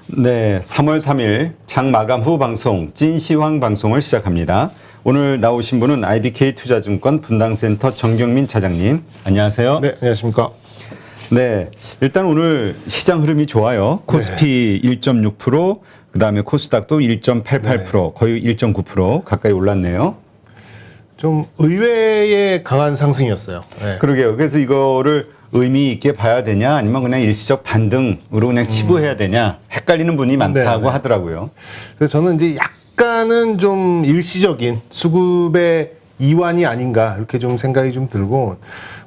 네, 3월 3일 장 마감 후 방송 찐시황 방송을 시작합니다. 오늘 나오신 분은 IBK투자증권 분당센터 정경민 차장님, 안녕하세요. 네, 안녕하십니까. 네, 일단 오늘 시장 흐름이 좋아요. 코스피 1.6%, 그다음에 코스닥도 1.88%, 거의 1.9% 가까이 올랐네요. 좀 의외의 강한 상승이었어요. 네. 그러게요. 그래서 이거를 의미 있게 봐야 되냐, 아니면 그냥 일시적 반등으로 그냥 치부해야 되냐, 헷갈리는 분이 많다고 하더라고요. 그래서 저는 이제 약간은 좀 일시적인 수급의 이완이 아닌가 이렇게 좀 생각이 좀 들고,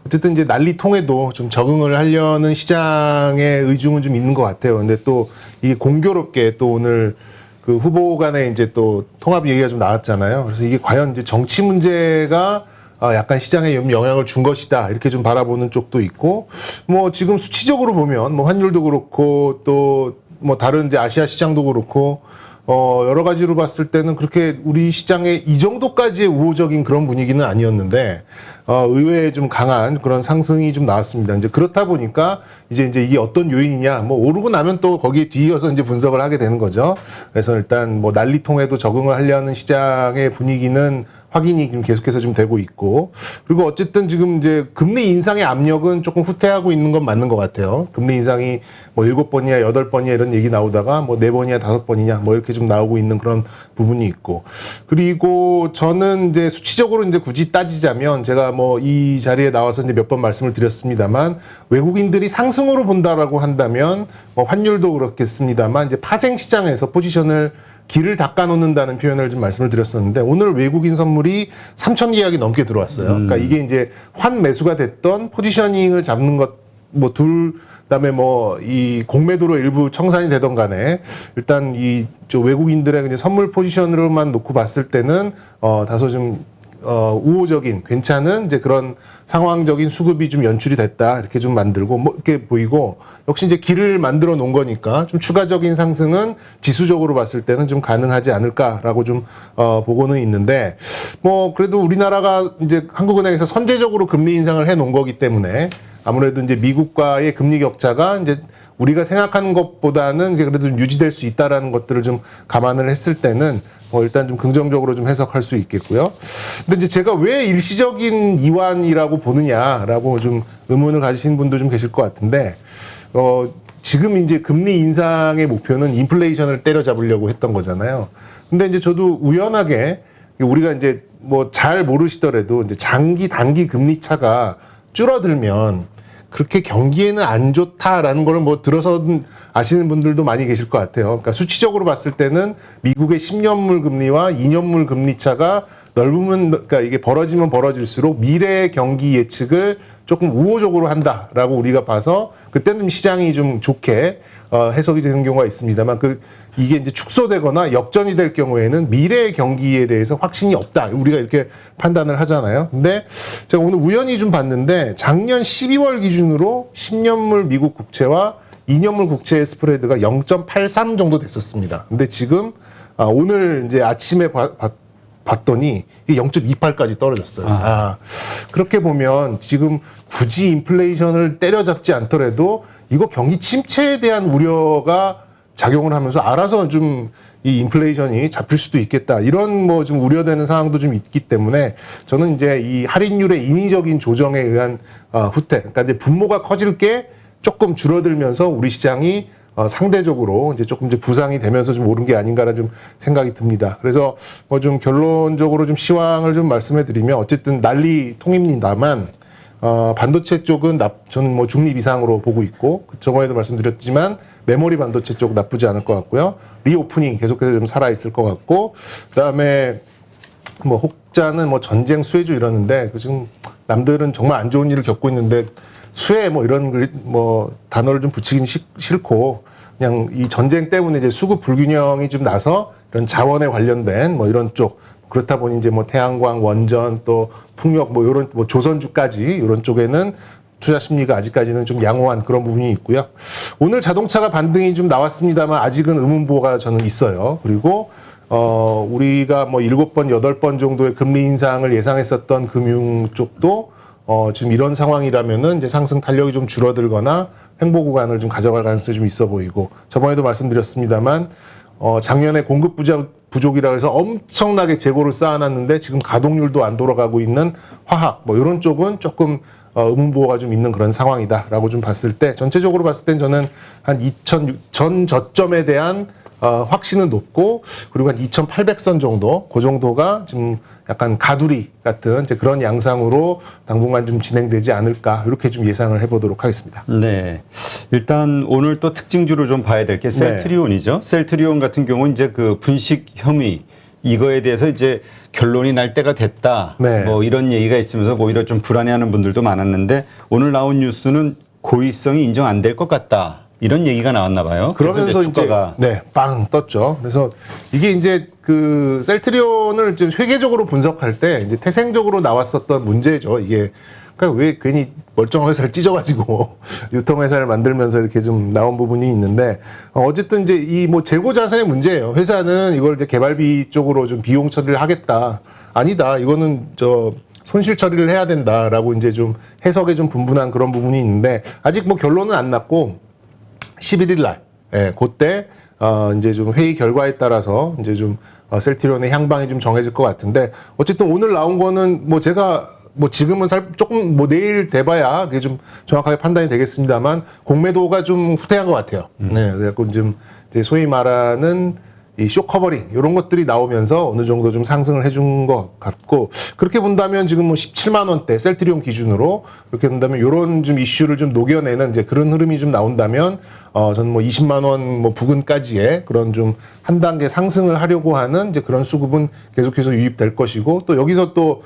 어쨌든 이제 난리통에도 좀 적응을 하려는 시장의 의중은 좀 있는 것 같아요. 근데 또 이게 공교롭게 또 오늘 그 후보 간에 이제 또 통합 얘기가 좀 나왔잖아요. 그래서 이게 과연 이제 정치 문제가 약간 시장에 영향을 준 것이다, 이렇게 좀 바라보는 쪽도 있고, 뭐 지금 수치적으로 보면 뭐 환율도 그렇고 또 뭐 다른 이제 아시아 시장도 그렇고 여러 가지로 봤을 때는 그렇게 우리 시장에 이 정도까지의 우호적인 그런 분위기는 아니었는데 의외에 좀 강한 그런 상승이 좀 나왔습니다. 이제 그렇다 보니까 이제 이게 어떤 요인이냐, 뭐 오르고 나면 또 거기에 뒤이어서 이제 분석을 하게 되는 거죠. 그래서 일단 뭐 난리통에도 적응을 하려는 시장의 분위기는 확인이 좀 계속해서 좀 되고 있고, 그리고 어쨌든 지금 이제 금리 인상의 압력은 조금 후퇴하고 있는 건 맞는 것 같아요. 금리 인상이 뭐 7번이야 8번이야 이런 얘기 나오다가 뭐 4번이야 5번이냐 뭐 이렇게 좀 나오고 있는 그런 부분이 있고, 그리고 저는 이제 수치적으로 이제 굳이 따지자면 제가 뭐 이 자리에 나와서 이제 몇 번 말씀을 드렸습니다만, 외국인들이 상승으로 본다라고 한다면 뭐 환율도 그렇겠습니다만 이제 파생 시장에서 포지션을 길을 닦아놓는다는 표현을 좀 말씀을 드렸었는데, 오늘 외국인 선물이 3,000 계약이 넘게 들어왔어요. 그러니까 이게 이제 환 매수가 됐던 포지셔닝을 잡는 것 뭐 그다음에 뭐 이 공매도로 일부 청산이 되던 간에 일단 이 외국인들의 이제 선물 포지션으로만 놓고 봤을 때는 다소 좀 우호적인 괜찮은 이제 그런 상황적인 수급이 좀 연출이 됐다, 이렇게 좀 만들고 뭐 이렇게 보이고, 역시 이제 길을 만들어 놓은 거니까 좀 추가적인 상승은 지수적으로 봤을 때는 좀 가능하지 않을까라고 좀 보고는 있는데, 뭐 그래도 우리나라가 이제 한국은행에서 선제적으로 금리 인상을 해 놓은 거기 때문에 아무래도 이제 미국과의 금리 격차가 이제 우리가 생각하는 것보다는 이제 그래도 유지될 수 있다라는 것들을 좀 감안을 했을 때는 일단 좀 긍정적으로 좀 해석할 수 있겠고요. 근데 이제 제가 왜 일시적인 이완이라고 보느냐라고 좀 의문을 가지신 분도 좀 계실 것 같은데, 지금 이제 금리 인상의 목표는 인플레이션을 때려잡으려고 했던 거잖아요. 근데 이제 저도 우연하게 우리가 이제 뭐 잘 모르시더라도 이제 장기 단기 금리 차가 줄어들면 그렇게 경기에는 안 좋다라는 걸 뭐 들어서 아시는 분들도 많이 계실 것 같아요. 그러니까 수치적으로 봤을 때는 미국의 10년물 금리와 2년물 금리 차가 넓으면, 그러니까 이게 벌어지면 벌어질수록 미래의 경기 예측을 조금 우호적으로 한다라고 우리가 봐서 그때는 시장이 좀 좋게 해석이 되는 경우가 있습니다만, 이게 이제 축소되거나 역전이 될 경우에는 미래의 경기에 대해서 확신이 없다, 우리가 이렇게 판단을 하잖아요. 근데 제가 오늘 우연히 좀 봤는데 작년 12월 기준으로 10년물 미국 국채와 2년물 국채의 스프레드가 0.83 정도 됐었습니다. 근데 지금 오늘 이제 아침에 봤더니 이게 0.28까지 떨어졌어요. 그렇게 보면 지금 굳이 인플레이션을 때려잡지 않더라도 이거 경기 침체에 대한 우려가 작용을 하면서 알아서 좀 이 인플레이션이 잡힐 수도 있겠다, 이런 뭐 좀 우려되는 상황도 좀 있기 때문에 저는 이제 이 할인율의 인위적인 조정에 의한 후퇴, 그러니까 이제 분모가 커질 게 조금 줄어들면서 우리 시장이 상대적으로 이제 조금 이제 부상이 되면서 좀 오른 게 아닌가라는 좀 생각이 듭니다. 그래서 뭐 좀 결론적으로 좀 시황을 좀 말씀해 드리면, 어쨌든 난리통입니다만 반도체 쪽은 저는 뭐 중립 이상으로 보고 있고, 저번에도 말씀드렸지만 메모리 반도체 쪽 나쁘지 않을 것 같고요. 리오프닝 계속해서 좀 살아 있을 것 같고, 그다음에 뭐 혹자는 뭐 전쟁 수혜주 이러는데, 지금 남들은 정말 안 좋은 일을 겪고 있는데 수혜 뭐 이런 뭐 단어를 좀 붙이긴 싫고, 그냥 이 전쟁 때문에 이제 수급 불균형이 좀 나서 이런 자원에 관련된 뭐 이런 쪽, 그렇다 보니 이제 뭐 태양광, 원전, 또 풍력 뭐 이런 뭐 조선주까지 이런 쪽에는 투자 심리가 아직까지는 좀 양호한 그런 부분이 있고요. 오늘 자동차가 반등이 좀 나왔습니다만 아직은 의문부호가 저는 있어요. 그리고 우리가 뭐 7번, 8번 정도의 금리 인상을 예상했었던 금융 쪽도 지금 이런 상황이라면은 이제 상승 탄력이 좀 줄어들거나 횡보 구간을 좀 가져갈 가능성이 좀 있어 보이고, 저번에도 말씀드렸습니다만 작년에 공급 부족이라 해서 엄청나게 재고를 쌓아놨는데 지금 가동률도 안 돌아가고 있는 화학 뭐 이런 쪽은 조금 의문부호가 좀 있는 그런 상황이다라고 좀 봤을 때, 전체적으로 봤을 땐 저는 한 2006 전 저점에 대한 확신은 높고, 그리고 한 2,800선 정도, 그 정도가 지금 약간 가두리 같은 이제 그런 양상으로 당분간 좀 진행되지 않을까, 이렇게 좀 예상을 해보도록 하겠습니다. 네. 일단 오늘 또 특징주로 좀 봐야 될 게 셀트리온이죠. 셀트리온 같은 경우는 이제 그 분식 혐의 이거에 대해서 이제 결론이 날 때가 됐다. 네. 뭐 이런 얘기가 있으면서 오히려 좀 불안해하는 분들도 많았는데, 오늘 나온 뉴스는 고의성이 인정 안 될 것 같다. 이런 얘기가 나왔나 봐요. 그러면서 이제 주가가 빵 떴죠. 그래서 이게 이제 그 셀트리온을 좀 회계적으로 분석할 때 이제 태생적으로 나왔었던 문제죠. 이게 그러니까 왜 괜히 멀쩡한 회사를 찢어가지고 유통회사를 만들면서 이렇게 좀 나온 부분이 있는데, 어쨌든 이제 이 뭐 재고 자산의 문제예요. 회사는 이걸 이제 개발비 쪽으로 좀 비용 처리를 하겠다. 아니다. 이거는 손실 처리를 해야 된다라고 이제 좀 해석에 좀 분분한 그런 부분이 있는데, 아직 뭐 결론은 안 났고 11일 날, 그때 이제 좀 회의 결과에 따라서 이제 좀 셀트리온의 향방이 좀 정해질 것 같은데, 어쨌든 오늘 나온 거는 뭐 제가 뭐 지금은 조금 뭐 내일 돼봐야 그게 좀 정확하게 판단이 되겠습니다만, 공매도가 좀 후퇴한 것 같아요. 네, 그래갖고 좀 이제 소위 말하는 이 쇼커버링 이런 것들이 나오면서 어느 정도 좀 상승을 해준 것 같고, 그렇게 본다면 지금 뭐 17만 원대 셀트리온 기준으로 그렇게 본다면 이런 좀 이슈를 좀 녹여내는 이제 그런 흐름이 좀 나온다면, 저는 뭐 20만 원 뭐 부근까지의 그런 좀 한 단계 상승을 하려고 하는 이제 그런 수급은 계속해서 유입될 것이고, 또 여기서 또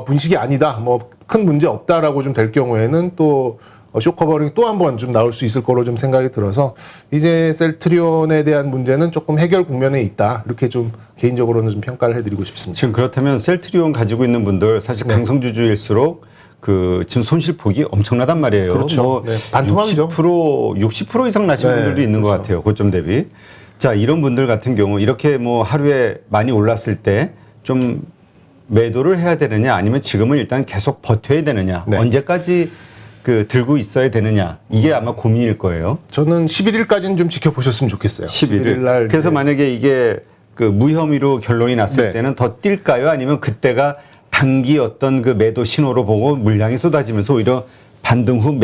분식이 아니다, 뭐 큰 문제 없다라고 좀 될 경우에는 또 쇼커버링 또 한 번 좀 나올 수 있을 거로 좀 생각이 들어서, 이제 셀트리온에 대한 문제는 조금 해결 국면에 있다, 이렇게 좀 개인적으로는 좀 평가를 해드리고 싶습니다. 지금 그렇다면 셀트리온 가지고 있는 분들 사실 강성주주일수록 그 지금 손실폭이 엄청나단 말이에요. 그렇죠. 뭐 반토막이죠. 60% 이상 나신 분들도 있는 것 같아요. 고점 대비. 자, 이런 분들 같은 경우 이렇게 뭐 하루에 많이 올랐을 때 좀 매도를 해야 되느냐, 아니면 지금은 일단 계속 버텨야 되느냐, 언제까지 그 들고 있어야 되느냐, 이게 아마 고민일 거예요. 저는 11일까지는 좀 지켜보셨으면 좋겠어요. 11일. 날 그래서 만약에 이게 그 무혐의로 결론이 났을 때는 더 뛸까요? 아니면 그때가 단기 어떤 그 매도 신호로 보고 물량이 쏟아지면서 오히려 반등 후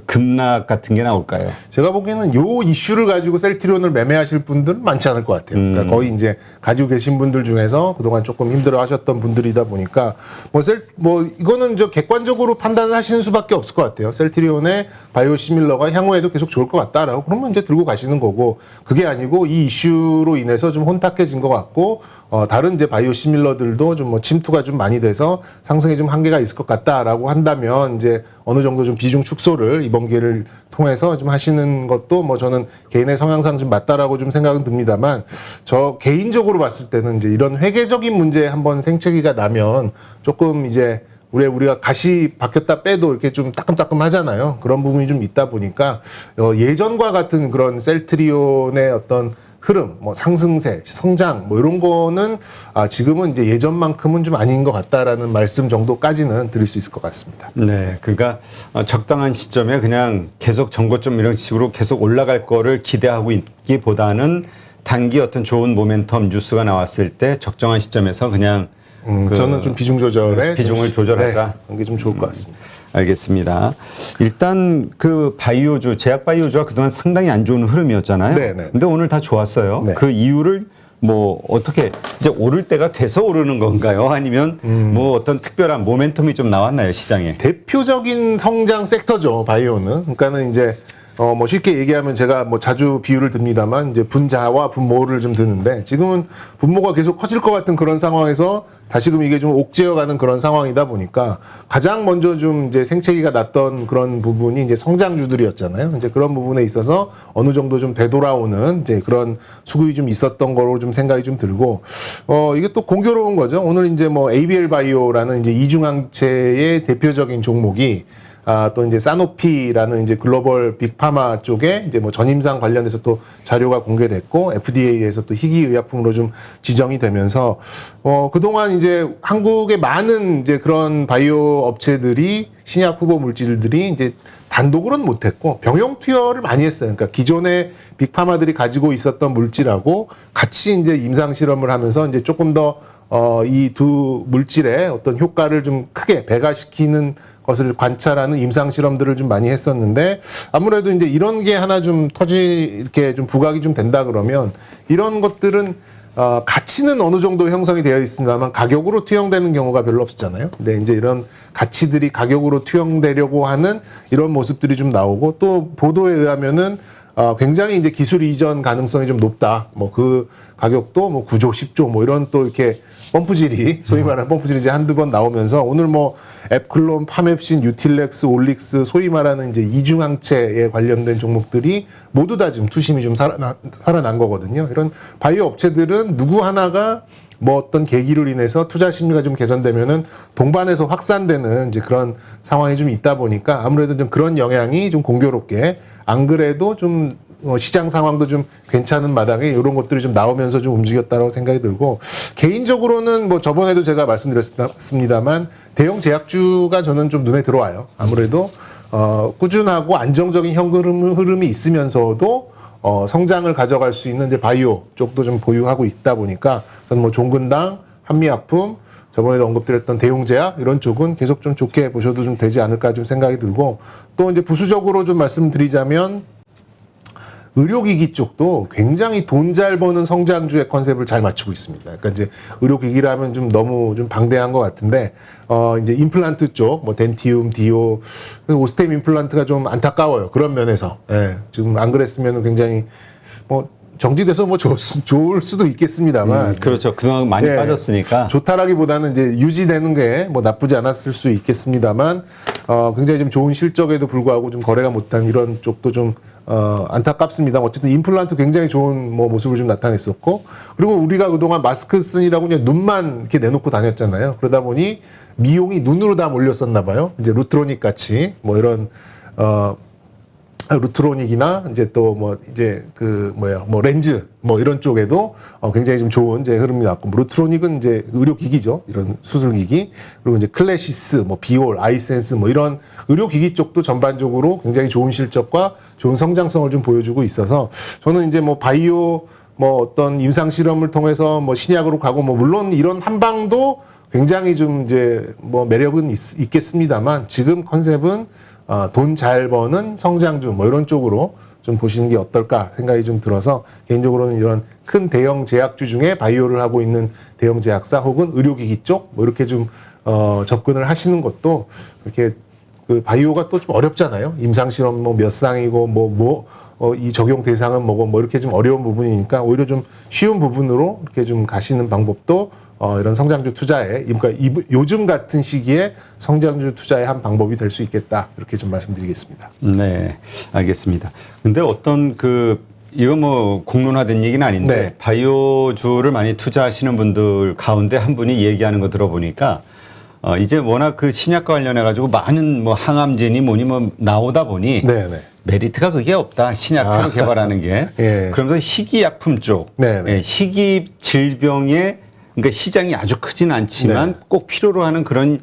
급락 같은 게 나올까요? 제가 보기에는 요 이슈를 가지고 셀트리온을 매매하실 분들은 많지 않을 것 같아요. 그러니까 거의 이제 가지고 계신 분들 중에서 그동안 조금 힘들어 하셨던 분들이다 보니까 이거는 객관적으로 판단을 하시는 수밖에 없을 것 같아요. 셀트리온의 바이오시밀러가 향후에도 계속 좋을 것 같다라고, 그러면 이제 들고 가시는 거고, 그게 아니고 이 이슈로 인해서 좀 혼탁해진 것 같고, 다른 이제 바이오시밀러들도 좀 뭐 침투가 좀 많이 돼서 상승에 좀 한계가 있을 것 같다라고 한다면, 이제 어느 정도 좀 비중 축소를 이번 기회를 통해서 좀 하시는 것도 뭐 저는 개인의 성향상 좀 맞다라고 좀 생각은 듭니다만, 저 개인적으로 봤을 때는 이제 이런 회계적인 문제에 한번 생채기가 나면 조금 이제 우리가 가시 박혔다 빼도 이렇게 좀 따끔따끔 하잖아요. 그런 부분이 좀 있다 보니까 예전과 같은 그런 셀트리온의 어떤 흐름, 뭐 상승세, 성장, 뭐 이런 거는 지금은 이제 예전만큼은 좀 아닌 것 같다라는 말씀 정도까지는 드릴 수 있을 것 같습니다. 네, 그러니까 적당한 시점에 그냥 계속 정고점 이런 식으로 계속 올라갈 거를 기대하고 있기보다는 단기 어떤 좋은 모멘텀 뉴스가 나왔을 때 적정한 시점에서 그냥 저는 좀 비중 조절에 비중을 조절하자. 그런 게 좀 좋을 것 같습니다. 알겠습니다. 일단 그 바이오주, 제약 바이오주가 그동안 상당히 안 좋은 흐름이었잖아요. 네네. 근데 오늘 다 좋았어요. 네. 그 이유를 뭐 어떻게 이제 오를 때가 돼서 오르는 건가요? 아니면 뭐 어떤 특별한 모멘텀이 좀 나왔나요, 시장에? 대표적인 성장 섹터죠, 바이오는. 그러니까는 이제 뭐 쉽게 얘기하면 제가 뭐 자주 비유를 듭니다만, 이제 분자와 분모를 좀 드는데, 지금은 분모가 계속 커질 것 같은 그런 상황에서 다시금 이게 좀 옥죄어 가는 그런 상황이다 보니까, 가장 먼저 좀 이제 생채기가 났던 그런 부분이 이제 성장주들이었잖아요. 이제 그런 부분에 있어서 어느 정도 좀 되돌아오는 이제 그런 수급이 좀 있었던 거로 좀 생각이 좀 들고, 이게 또 공교로운 거죠. 오늘 이제 뭐 ABL 바이오라는 이제 이중항체의 대표적인 종목이 또 이제 사노피라는 이제 글로벌 빅파마 쪽에 이제 뭐 전임상 관련해서 또 자료가 공개됐고 FDA에서 또 희귀의약품으로 좀 지정이 되면서 그동안 이제 한국의 많은 이제 그런 바이오 업체들이 신약 후보 물질들이 이제 단독으로는 못했고 병용 투여를 많이 했어요. 그러니까 기존의 빅파마들이 가지고 있었던 물질하고 같이 이제 임상 실험을 하면서 이제 조금 더 이 두 물질의 어떤 효과를 좀 크게 배가시키는 것을 관찰하는 임상 실험들을 좀 많이 했었는데 아무래도 이제 이런 게 하나 좀 이렇게 좀 부각이 좀 된다 그러면 이런 것들은 가치는 어느 정도 형성이 되어 있습니다만 가격으로 투영되는 경우가 별로 없었잖아요. 근데 이제 이런 가치들이 가격으로 투영되려고 하는 이런 모습들이 좀 나오고 또 보도에 의하면은 굉장히 이제 기술 이전 가능성이 좀 높다. 뭐 그 가격도 뭐 9조, 10조 뭐 이런 또 이렇게 펌프질이 소위 말하는 펌프질이 이제 한두 번 나오면서 오늘 뭐 앱클론, 파맵신, 유틸렉스, 올릭스 소위 말하는 이제 이중항체에 관련된 종목들이 모두 다 지금 투심이 좀 살아난 거거든요. 이런 바이오 업체들은 누구 하나가 뭐 어떤 계기로 인해서 투자 심리가 좀 개선되면은 동반해서 확산되는 이제 그런 상황이 좀 있다 보니까 아무래도 좀 그런 영향이 좀 공교롭게 안 그래도 좀 시장 상황도 좀 괜찮은 마당에 이런 것들이 좀 나오면서 좀 움직였다고 생각이 들고 개인적으로는 뭐 저번에도 제가 말씀드렸습니다만 대형 제약주가 저는 좀 눈에 들어와요. 아무래도 꾸준하고 안정적인 현금 흐름이 있으면서도 성장을 가져갈 수 있는 이제 바이오 쪽도 좀 보유하고 있다 보니까 저는 뭐 종근당, 한미약품, 저번에도 언급드렸던 대웅제약 이런 쪽은 계속 좀 좋게 보셔도 좀 되지 않을까 좀 생각이 들고 또 이제 부수적으로 좀 말씀드리자면 의료기기 쪽도 굉장히 돈 잘 버는 성장주의 컨셉을 잘 맞추고 있습니다. 그러니까 이제 의료기기라면 좀 너무 좀 방대한 것 같은데, 이제 임플란트 쪽, 뭐 덴티움, 디오, 오스템 임플란트가 좀 안타까워요. 그런 면에서. 예, 지금 안 그랬으면 굉장히 뭐 정지돼서 뭐 좋을 수도 있겠습니다만. 그렇죠. 그동안 많이 예, 빠졌으니까. 좋다라기보다는 이제 유지되는 게 뭐 나쁘지 않았을 수 있겠습니다만, 굉장히 좀 좋은 실적에도 불구하고 좀 거래가 못한 이런 쪽도 좀 안타깝습니다. 어쨌든 임플란트 굉장히 좋은 뭐 모습을 좀 나타냈었고, 그리고 우리가 그동안 마스크 쓰니라고 그냥 눈만 이렇게 내놓고 다녔잖아요. 그러다 보니 미용이 눈으로 다 몰렸었나 봐요. 이제 루트로닉 같이 뭐 이런 루트로닉이나 이제 또 뭐 이제 뭐 렌즈 뭐 이런 쪽에도 굉장히 좀 좋은 이제 흐름이 났고, 뭐 루트로닉은 이제 의료기기죠. 이런 수술기기. 그리고 이제 클래시스, 뭐 비올, 아이센스 뭐 이런 의료기기 쪽도 전반적으로 굉장히 좋은 실적과 좋은 성장성을 좀 보여주고 있어서 저는 이제 뭐 바이오 뭐 어떤 임상 실험을 통해서 뭐 신약으로 가고 뭐 물론 이런 한방도 굉장히 좀 이제 뭐 매력은 있겠습니다만 지금 컨셉은 돈 잘 버는 성장주 뭐 이런 쪽으로 좀 보시는 게 어떨까 생각이 좀 들어서 개인적으로는 이런 큰 대형 제약주 중에 바이오를 하고 있는 대형 제약사 혹은 의료기기 쪽 뭐 이렇게 좀 접근을 하시는 것도 이렇게 그 바이오가 또 좀 어렵잖아요. 임상 실험 뭐 몇 상이고 이 적용 대상은 뭐고 뭐 이렇게 좀 어려운 부분이니까 오히려 좀 쉬운 부분으로 이렇게 좀 가시는 방법도 이런 성장주 투자에, 그러니까 요즘 같은 시기에 성장주 투자의 한 방법이 될 수 있겠다. 이렇게 좀 말씀드리겠습니다. 네, 알겠습니다. 근데 어떤 이거 뭐 공론화된 얘기는 아닌데 네. 바이오주를 많이 투자하시는 분들 가운데 한 분이 얘기하는 거 들어보니까 이제 워낙 그 신약과 관련해 가지고 많은 뭐 항암제니 뭐니 뭐 나오다 보니 네네. 메리트가 그게 없다. 신약 새로 개발하는 게. 예. 그러면서 희귀약품 쪽, 네네. 예, 희귀 질병의 그러니까 시장이 아주 크진 않지만 네. 꼭 필요로 하는 그런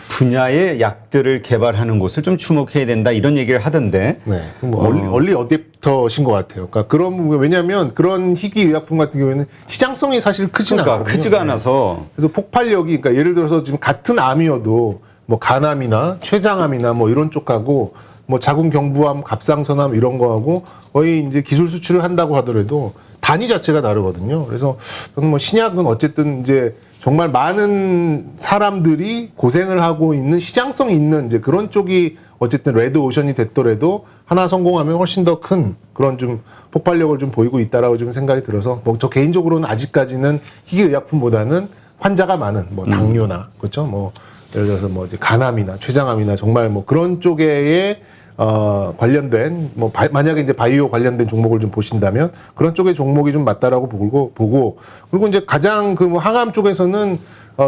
분야의 약들을 개발하는 곳을 좀 주목해야 된다 이런 얘기를 하던데. 네. 뭐 얼리 어댑터신 것 같아요. 그러니까 그런 부분, 왜냐하면 그런 희귀 의약품 같은 경우에는 시장성이 사실 크진 않거든요. 크지가 않아서. 그래서 폭발력이, 그러니까 예를 들어서 지금 같은 암이어도 뭐 간암이나 췌장암이나 뭐 이런 쪽하고 뭐 자궁경부암, 갑상선암 이런 거하고 거의 이제 기술 수출을 한다고 하더라도 단위 자체가 다르거든요. 그래서 저는 뭐 신약은 어쨌든 이제 정말 많은 사람들이 고생을 하고 있는 시장성 있는 이제 그런 쪽이 어쨌든 레드 오션이 됐더라도 하나 성공하면 훨씬 더 큰 그런 좀 폭발력을 좀 보이고 있다라고 좀 생각이 들어서 뭐 저 개인적으로는 아직까지는 희귀의약품보다는 환자가 많은 뭐 당뇨나 그렇죠. 뭐 예를 들어서 뭐 이제 간암이나 췌장암이나 정말 뭐 그런 쪽에 관련된 뭐 만약에 이제 바이오 관련된 종목을 좀 보신다면 그런 쪽의 종목이 좀 맞다라고 보고 그리고 이제 가장 그 뭐 항암 쪽에서는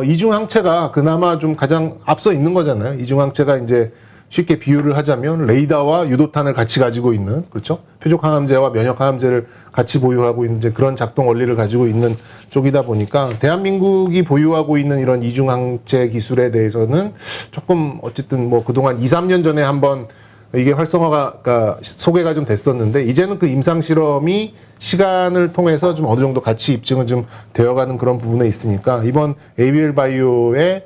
이중항체가 그나마 좀 가장 앞서 있는 거잖아요. 이중항체가 이제 쉽게 비유를 하자면 레이더와 유도탄을 같이 가지고 있는, 그렇죠? 표적 항암제와 면역 항암제를 같이 보유하고 있는 이제 그런 작동 원리를 가지고 있는 쪽이다 보니까 대한민국이 보유하고 있는 이런 이중 항체 기술에 대해서는 조금 어쨌든 뭐 그동안 2, 3년 전에 한번 이게 활성화가 소개가 좀 됐었는데 이제는 그 임상 실험이 시간을 통해서 좀 어느 정도 가치 입증은 좀 되어가는 그런 부분에 있으니까 이번 ABL 바이오의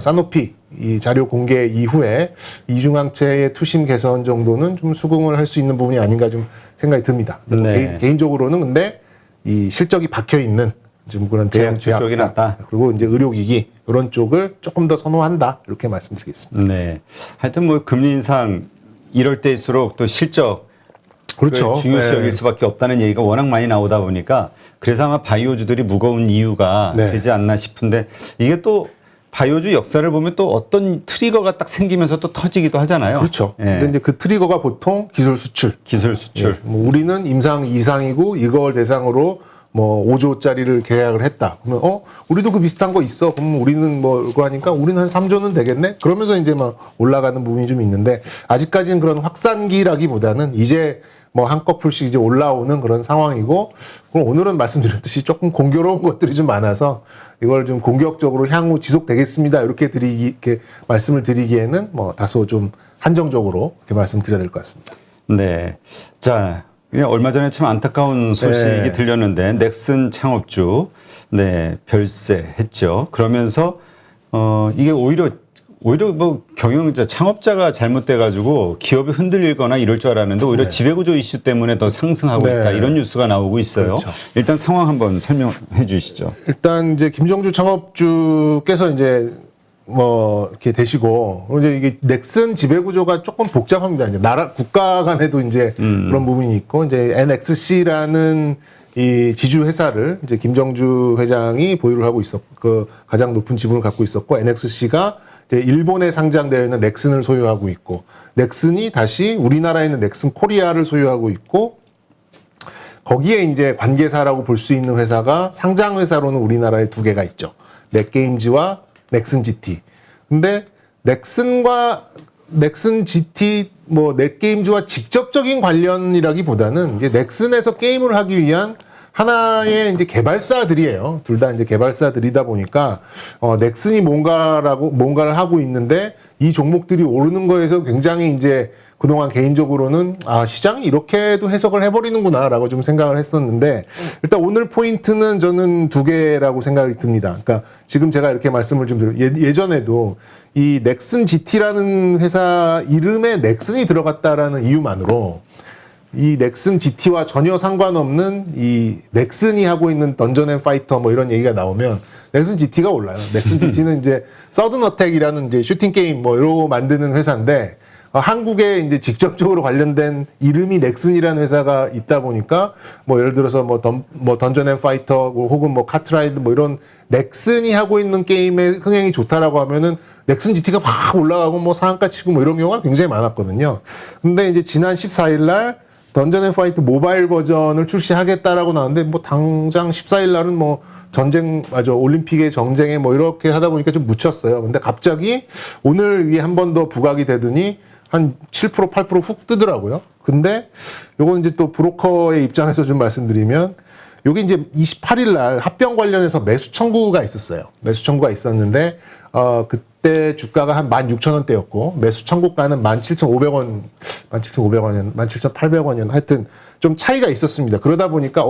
사노피 이 자료 공개 이후에 이중항체의 투심 개선 정도는 좀 수긍을 할 수 있는 부분이 아닌가 좀 생각이 듭니다. 네. 개인적으로는 근데 이 실적이 박혀 있는 좀 그런 대형 제약주 쪽이 낫다. 그리고 이제 의료기기 이런 쪽을 조금 더 선호한다 이렇게 말씀드리겠습니다. 네. 하여튼 뭐 금리 인상 이럴 때일수록 또 실적 그렇죠. 중요시 네. 여길 수밖에 없다는 얘기가 워낙 많이 나오다 보니까 그래서 아마 바이오주들이 무거운 이유가 네. 되지 않나 싶은데 이게 또 바이오주 역사를 보면 또 어떤 트리거가 딱 생기면서 또 터지기도 하잖아요. 그렇죠. 예. 근데 이제 그 트리거가 보통 기술 수출. 기술 수출. 예. 뭐 우리는 임상 이상이고 이걸 대상으로 뭐 5조짜리를 계약을 했다. 그러면 우리도 그 비슷한 거 있어. 그럼 우리는 뭐 그거 하니까 우리는 한 3조는 되겠네. 그러면서 이제 막 올라가는 부분이 좀 있는데 아직까지는 그런 확산기라기보다는 이제 뭐 한꺼풀씩 이제 올라오는 그런 상황이고 그럼 오늘은 말씀드렸듯이 조금 공교로운 것들이 좀 많아서 이걸 좀 공격적으로 향후 지속되겠습니다. 이렇게 말씀을 드리기에는 뭐 다소 좀 한정적으로 이렇게 말씀드려야 될 것 같습니다. 네. 자, 그냥 얼마 전에 참 안타까운 소식이 네. 들렸는데 넥슨 창업주 별세했죠. 그러면서 이게 오히려 뭐 경영자 창업자가 잘못돼 가지고 기업이 흔들리거나 이럴 줄 알았는데 오히려 네. 지배구조 이슈 때문에 더 상승하고 네. 있다 이런 뉴스가 나오고 있어요. 그렇죠. 일단 상황 한번 설명해 주시죠. 일단 이제 김정주 창업주께서 이제 뭐 이렇게 되시고 이제 이게 넥슨 지배 구조가 조금 복잡합니다. 이제 나라 국가 간에도 이제 그런 부분이 있고 이제 NXC라는 이 지주 회사를 이제 김정주 회장이 보유를 하고 있었고 그 가장 높은 지분을 갖고 있었고 NXC가 이제 일본에 상장되어 있는 넥슨을 소유하고 있고 넥슨이 다시 우리나라에 있는 넥슨 코리아를 소유하고 있고 거기에 이제 관계사라고 볼 수 있는 회사가 상장 회사로는 우리나라에 두 개가 있죠. 넥게임즈와 넥슨 GT. 근데 넥슨과 넥슨 GT 뭐 넷게임즈와 직접적인 관련이라기보다는 이제 넥슨에서 게임을 하기 위한 하나의 이제 개발사들이에요. 둘 다 이제 개발사들이다 보니까 넥슨이 뭔가를 하고 있는데 이 종목들이 오르는 거에서 굉장히 이제 그동안 개인적으로는 시장이 이렇게도 해석을 해버리는구나라고 좀 생각을 했었는데 일단 오늘 포인트는 저는 두 개라고 생각이 듭니다. 그러니까 지금 제가 이렇게 말씀을 좀 드려요. 예전에도 이 넥슨 GT라는 회사 이름에 넥슨이 들어갔다라는 이유만으로 이 넥슨 GT와 전혀 상관없는 이 넥슨이 하고 있는 던전 앤 파이터 뭐 이런 얘기가 나오면 넥슨 GT가 올라요. 넥슨 GT는 이제 서든 어택이라는 이제 슈팅 게임 뭐 이런 거 만드는 회사인데 한국에 이제 직접적으로 관련된 이름이 넥슨이라는 회사가 있다 보니까 뭐 예를 들어서 뭐 던전 앤 파이터 혹은 뭐 카트라이드 뭐 이런 넥슨이 하고 있는 게임의 흥행이 좋다라고 하면은 넥슨 GT가 막 올라가고 뭐 상한가 치고 뭐 이런 경우가 굉장히 많았거든요. 근데 이제 지난 14일 날 던전 앤 파이트 모바일 버전을 출시하겠다라고 나왔는데 뭐 당장 14일 날은 뭐 올림픽의 정쟁에 뭐 이렇게 하다 보니까 좀 묻혔어요. 근데 갑자기 오늘 이게 한 번 더 부각이 되더니 한 7%, 8% 훅 뜨더라고요. 근데 요건 이제 또 브로커의 입장에서 좀 말씀드리면 요게 이제 28일 날 합병 관련해서 매수 청구가 있었어요. 매수 청구가 있었는데 그때 주가가 한 16,000원대였고 매수 청구가는 17,500원, 17,800원이었나 하여튼 좀 차이가 있었습니다. 그러다 보니까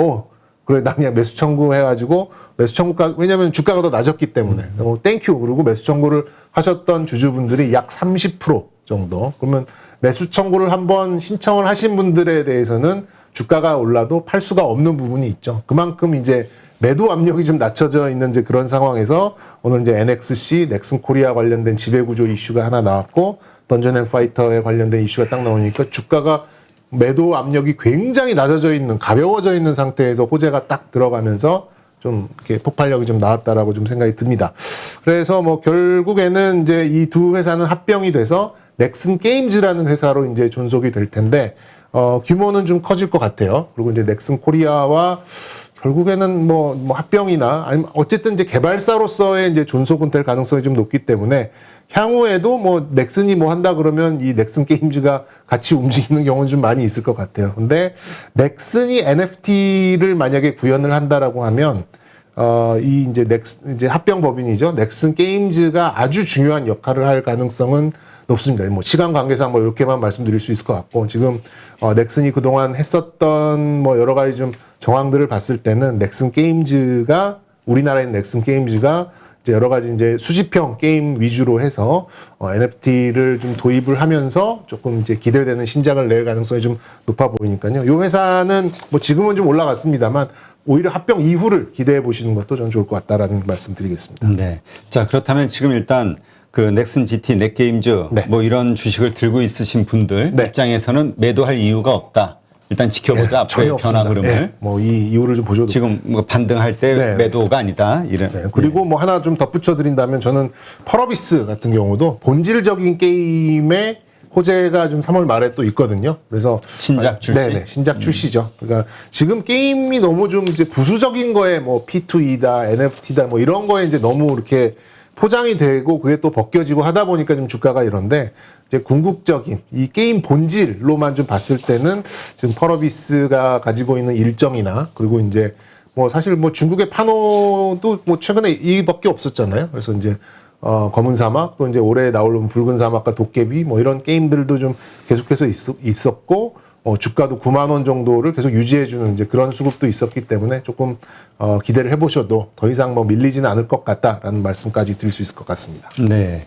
그래 나 그냥 매수 청구해가지고 매수 청구가 왜냐하면 주가가 더 낮았기 때문에 땡큐 그러고 매수 청구를 하셨던 주주분들이 약 30% 정도. 그러면 매수 청구를 한번 신청을 하신 분들에 대해서는 주가가 올라도 팔 수가 없는 부분이 있죠. 그만큼 이제 매도 압력이 좀 낮춰져 있는 이제 그런 상황에서 오늘 이제 NXC, 넥슨 코리아 관련된 지배구조 이슈가 하나 나왔고 던전 앤 파이터에 관련된 이슈가 딱 나오니까 주가가 매도 압력이 굉장히 낮아져 있는 가벼워져 있는 상태에서 호재가 딱 들어가면서 좀 이렇게 폭발력이 좀 나왔다라고 좀 생각이 듭니다. 그래서 뭐 결국에는 이제 이 두 회사는 합병이 돼서 넥슨 게임즈라는 회사로 이제 존속이 될 텐데 규모는 좀 커질 것 같아요. 그리고 이제 넥슨 코리아와 결국에는 뭐 합병이나 아니면 어쨌든 이제 개발사로서의 이제 존속은 될 가능성이 좀 높기 때문에 향후에도 뭐 넥슨이 뭐 한다 그러면 이 넥슨 게임즈가 같이 움직이는 경우는 좀 많이 있을 것 같아요. 근데 넥슨이 NFT를 만약에 구현을 한다라고 하면 이 이제 합병 법인이죠. 넥슨 게임즈가 아주 중요한 역할을 할 가능성은 높습니다. 뭐 시간 관계상 뭐 이렇게만 말씀드릴 수 있을 것 같고 지금 넥슨이 그동안 했었던 뭐 여러 가지 좀 정황들을 봤을 때는 넥슨 게임즈가 우리나라인 넥슨 게임즈가 이제 여러 가지 이제 수집형 게임 위주로 해서 NFT를 좀 도입을 하면서 조금 이제 기대되는 신작을 낼 가능성이 좀 높아 보이니까요. 이 회사는 뭐 지금은 좀 올라갔습니다만 오히려 합병 이후를 기대해 보시는 것도 저는 좋을 것 같다라는 말씀드리겠습니다. 네. 자, 그렇다면 지금 일단 그 넥슨 GT, 넥게임즈 네. 뭐 이런 주식을 들고 있으신 분들 네. 입장에서는 매도할 이유가 없다. 일단 지켜보자. 앞으로의 변화 흐름을. 뭐 이 이유를 좀 보셔도 지금 뭐 반등할 때 네. 매도가 아니다. 이런. 네, 그리고 뭐 하나 좀 덧붙여 드린다면 저는 펄어비스 같은 경우도 본질적인 게임의 호재가 좀 3월 말에 또 있거든요. 그래서 신작 출시. 네네, 신작 출시죠. 그러니까 지금 게임이 너무 좀 이제 부수적인 거에 뭐 P2E다, NFT다 뭐 이런 거에 이제 너무 이렇게 포장이 되고 그게 또 벗겨지고 하다 보니까 좀 주가가 이런데 이제 궁극적인 이 게임 본질로만 좀 봤을 때는 지금 펄어비스가 가지고 있는 일정이나 그리고 이제 뭐 사실 뭐 중국의 파노도 뭐 최근에 이밖에 없었잖아요. 그래서 이제 검은 사막 또 이제 올해 나올 붉은 사막과 도깨비 뭐 이런 게임들도 좀 계속해서 있었고 주가도 9만 원 정도를 계속 유지해주는 이제 그런 수급도 있었기 때문에 조금 기대를 해보셔도 더 이상 뭐 밀리지는 않을 것 같다라는 말씀까지 드릴 수 있을 것 같습니다. 네.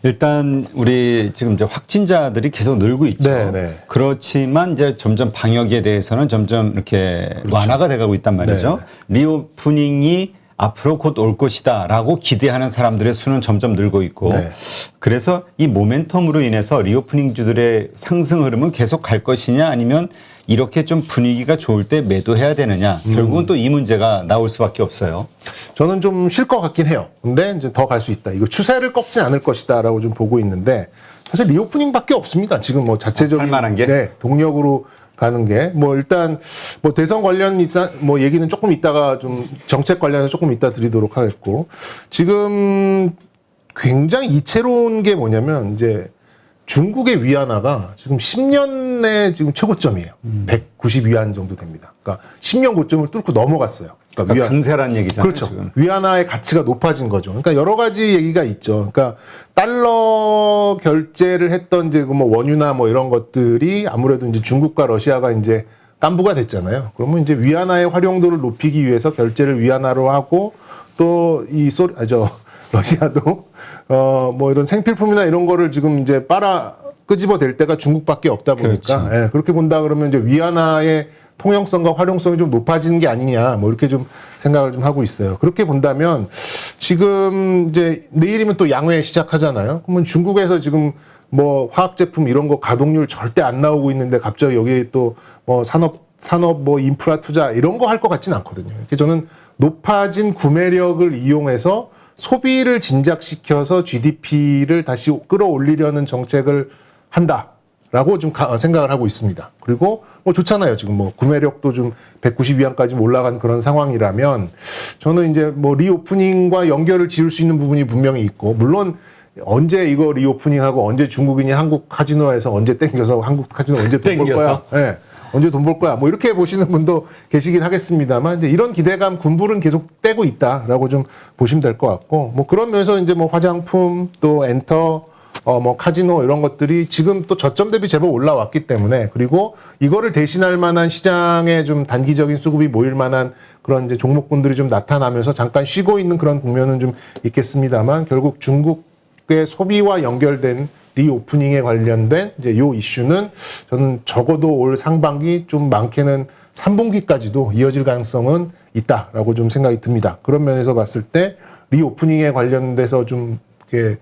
일단 우리 지금 이제 확진자들이 계속 늘고 있죠. 네, 네. 그렇지만 이제 점점 방역에 대해서는 점점 이렇게 완화가 돼가고 있단 말이죠. 리오프닝이 앞으로 곧 올 것이다라고 기대하는 사람들의 수는 점점 늘고 있고 네. 그래서 이 모멘텀으로 인해서 리오프닝주들의 상승 흐름은 계속 갈 것이냐 아니면 이렇게 좀 분위기가 좋을 때 매도해야 되느냐 결국은 또 이 문제가 나올 수밖에 없어요. 저는 좀 쉴 것 같긴 해요. 근데 이제 더 갈 수 있다. 이거 추세를 꺾진 않을 것이다라고 좀 보고 있는데 사실 리오프닝밖에 없습니다. 지금 뭐 자체적인 살만한 게? 네, 동력으로 가는 게 뭐 일단 뭐 대선 관련 뭐 얘기는 조금 이따가 좀 정책 관련해서 조금 이따 드리도록 하겠고 지금 굉장히 이채로운 게 뭐냐면 이제 중국의 위안화가 지금 10년의 지금 최고점이에요. 190위안 정도 됩니다. 그러니까 10년 고점을 뚫고 넘어갔어요. 그러니까 강세라는 얘기잖아요. 그렇죠. 지금. 위안화의 가치가 높아진 거죠. 그러니까 여러 가지 얘기가 있죠. 그러니까 달러 결제를 했던 이제 뭐 원유나 뭐 이런 것들이 아무래도 이제 중국과 러시아가 이제 깐부가 됐잖아요. 그러면 이제 위안화의 활용도를 높이기 위해서 결제를 위안화로 하고 또 러시아도 뭐 이런 생필품이나 이런 거를 지금 이제 끄집어 댈 때가 중국밖에 없다 보니까 그렇죠. 예, 그렇게 본다 그러면 이제 위안화의 통용성과 활용성이 좀 높아지는 게 아니냐 뭐 이렇게 좀 생각을 좀 하고 있어요. 그렇게 본다면 지금 이제 내일이면 또 양회 시작하잖아요. 그러면 중국에서 지금 뭐 화학 제품 이런 거 가동률 절대 안 나오고 있는데 갑자기 여기에 또 뭐 산업 뭐 인프라 투자 이런 거 할 것 같지는 않거든요. 그래서 저는 높아진 구매력을 이용해서 소비를 진작시켜서 GDP를 다시 끌어올리려는 정책을 한다라고 좀 생각을 하고 있습니다. 그리고 뭐 좋잖아요. 지금 뭐 구매력도 좀 190위안까지 올라간 그런 상황이라면 저는 이제 뭐 리오프닝과 연결을 지을 수 있는 부분이 분명히 있고 물론 언제 이거 리오프닝하고 언제 중국인이 한국 카지노에서 언제 땡겨서 한국 카지노 언제 돈 벌 거야? 네. 언제 돈 벌 거야? 뭐 이렇게 보시는 분도 계시긴 하겠습니다만 이제 이런 기대감 군불은 계속 떼고 있다라고 좀 보시면 될 것 같고 뭐 그런 면에서 이제 뭐 화장품 또 엔터 뭐 카지노 이런 것들이 지금 또 저점 대비 제법 올라왔기 때문에 그리고 이거를 대신할 만한 시장에 좀 단기적인 수급이 모일 만한 그런 이제 종목군들이 좀 나타나면서 잠깐 쉬고 있는 그런 국면은 좀 있겠습니다만 결국 중국의 소비와 연결된 리오프닝에 관련된 이제 요 이슈는 저는 적어도 올 상반기 좀 많게는 3분기까지도 이어질 가능성은 있다라고 좀 생각이 듭니다. 그런 면에서 봤을 때 리오프닝에 관련돼서 좀 이렇게